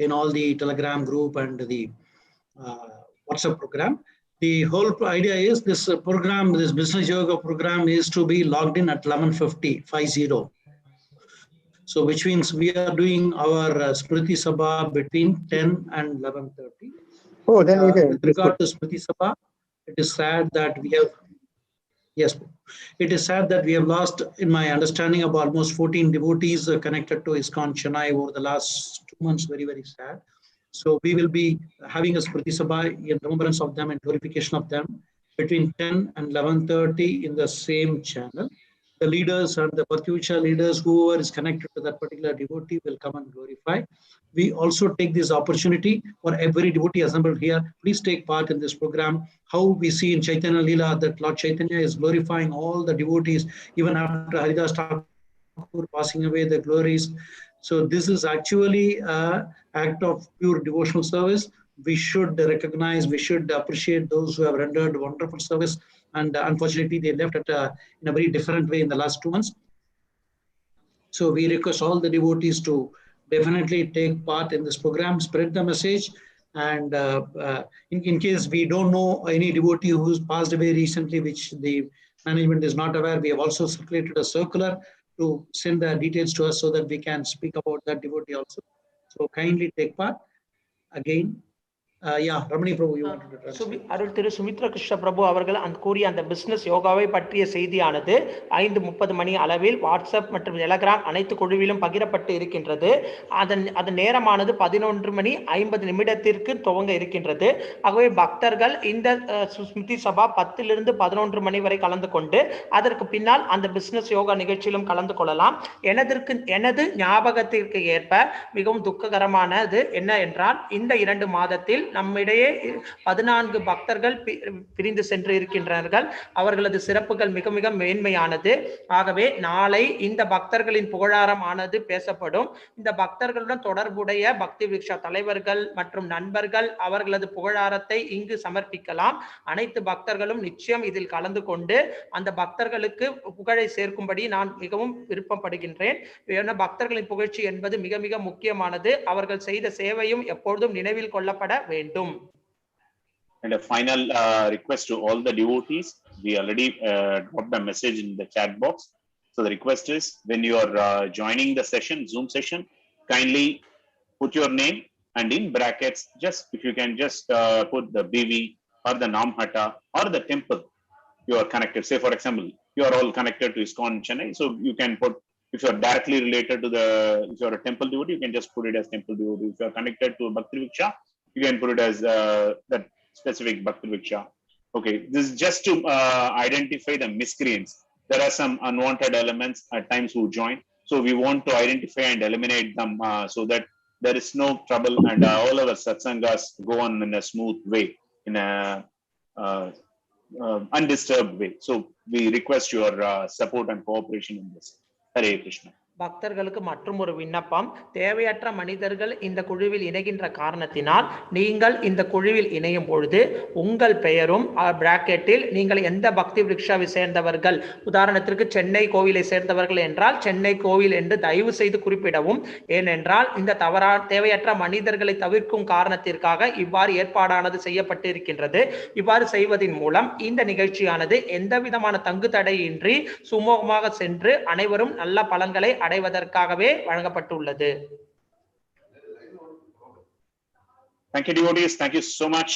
in all the Telegram group and the WhatsApp program. The whole idea is this program, this business yoga program is to be logged in at 11:50. So which means we are doing our Smriti Sabha between 10 and 11:30. Oh, then we can. With regard to Smriti Sabha, it is sad that we have, yes, it is sad that we have lost, in my understanding, of almost 14 devotees connected to ISKCON Chennai over the last 2 months. Very, very sad. So we will be having a Smriti Sabha in remembrance of them and glorification of them between 10 and 11:30 in the same channel. The leaders and the future leaders, whoever is connected to that particular devotee, will come and glorify. We also take this opportunity for every devotee assembled here. Please take part in this program. How we see in Chaitanya Leela that Lord Chaitanya is glorifying all the devotees, even after Haridas Thakur passing away, the glories. So this is actually an act of pure devotional service. We should recognize, we should appreciate those who have rendered wonderful service. And unfortunately, they left in a very different way in the last 2 months. So we request all the devotees to definitely take part in this program, spread the message. And in case we don't know any devotee who's passed away recently, which the management is not aware, we have also circulated a circular to send the details to us so that we can speak about that devotee also. So kindly take part. Again, yeah, Ramani Prabhu, you wanted to translate. Arul Thiru Sumithra Krishna பிரபு அவர்கள் கூறிய அந்த business யோகாவை பற்றிய செய்தியானது 5:30 மணி அளவில் WhatsApp மற்றும் Telegram அனைத்து குழுவிலும் பகிரப்பட்டு இருக்கின்றது. அதன் நேரமானது 11:50 துவங்க இருக்கின்றது. ஆகவே பக்தர்கள் இந்த ஸ்மிருதி சபா 10 to 11 மணி வரை கலந்து கொண்டு அதற்கு பின்னால் அந்த பிசினஸ் யோகா நிகழ்ச்சியிலும் கலந்து கொள்ளலாம். எனது ஞாபகத்திற்கு ஏற்ப மிகவும் துக்ககரமானது என்ன என்றால், இந்த 2 மாதத்தில் நம்மிடையே 14 பக்தர்கள் பிரிந்து சென்று இருக்கின்றார்கள். அவர்களது சிறப்புகள் மிக மிக மேன்மையானது. ஆகவே நாளை இந்த பக்தர்களின் புகழாரம் ஆனது பேசப்படும். இந்த பக்தர்களுடன் தொடர்புடைய பக்தி விருக்ஷா தலைவர்கள் மற்றும் நண்பர்கள் அவர்களது புகழாரத்தை இங்கு சமர்ப்பிக்கலாம். அனைத்து பக்தர்களும் நிச்சயம் இதில் கலந்து கொண்டு அந்த பக்தர்களுக்கு புகழை சேர்க்கும்படி நான் மிகவும் விருப்பப்படுகின்றேன். பக்தர்களின் புகழ்ச்சி என்பது மிக மிக முக்கியமானது. அவர்கள் செய்த சேவையும் எப்பொழுதும் நினைவில் கொள்ளப்பட வேண்டும். And a final request to all the devotees. We already dropped a message in the chat box. So the request is, when you are joining the session, Zoom session, kindly put your name and in brackets, just if you can just put the BV or the Namhata or the temple you are connected. Say, for example, you are all connected to ISKCON Chennai. So you can put, if you are directly related to the, if you are a temple devotee, you can just put it as temple devotee. If you are connected to Bhakti Viksha, you can put it as that specific Bhakti Viksha. Okay, this is just to identify the miscreants. There are some unwanted elements at times who join. So we want to identify and eliminate them so that there is no trouble and all our satsangas go on in a smooth way, in a undisturbed way. So we request your support and cooperation in this. Hare Krishna. பக்தர்களுக்கு மற்றும் ஒரு விண்ணப்பம். தேவையற்ற மனிதர்கள் இந்த குழுவில் இணைகின்ற காரணத்தினால் நீங்கள் இந்த குழுவில் இணையும் பொழுது உங்கள் பெயரும் பிராக்கெட்டில் நீங்கள் எந்த பக்தி விருக்ஷாவை சேர்ந்தவர்கள், உதாரணத்திற்கு சென்னை கோவிலை சேர்ந்தவர்கள் என்றால் சென்னை கோவில் என்று தயவு செய்து குறிப்பிடவும். ஏனென்றால் இந்த தேவையற்ற மனிதர்களை தவிர்க்கும் காரணத்திற்காக இவ்வாறு ஏற்பாடானது செய்யப்பட்டு இருக்கின்றது. இவ்வாறு செய்வதன் மூலம் இந்த நிகழ்ச்சியானது எந்த விதமான தங்கு தடையின்றி சுமூகமாக சென்று அனைவரும் நல்ல பலன்களை அடைவதற்காகவே வழங்கப்பட்டுள்ளது. Thank you, devotees. Thank you so much.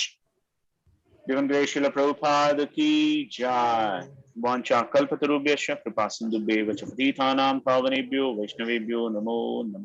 Divine Srila Prabhupada ki jai. Vancha kalpatarubhyascha kripa sindhubheva cha patithanam pavanebhyo vaishnavebhyo namo namo.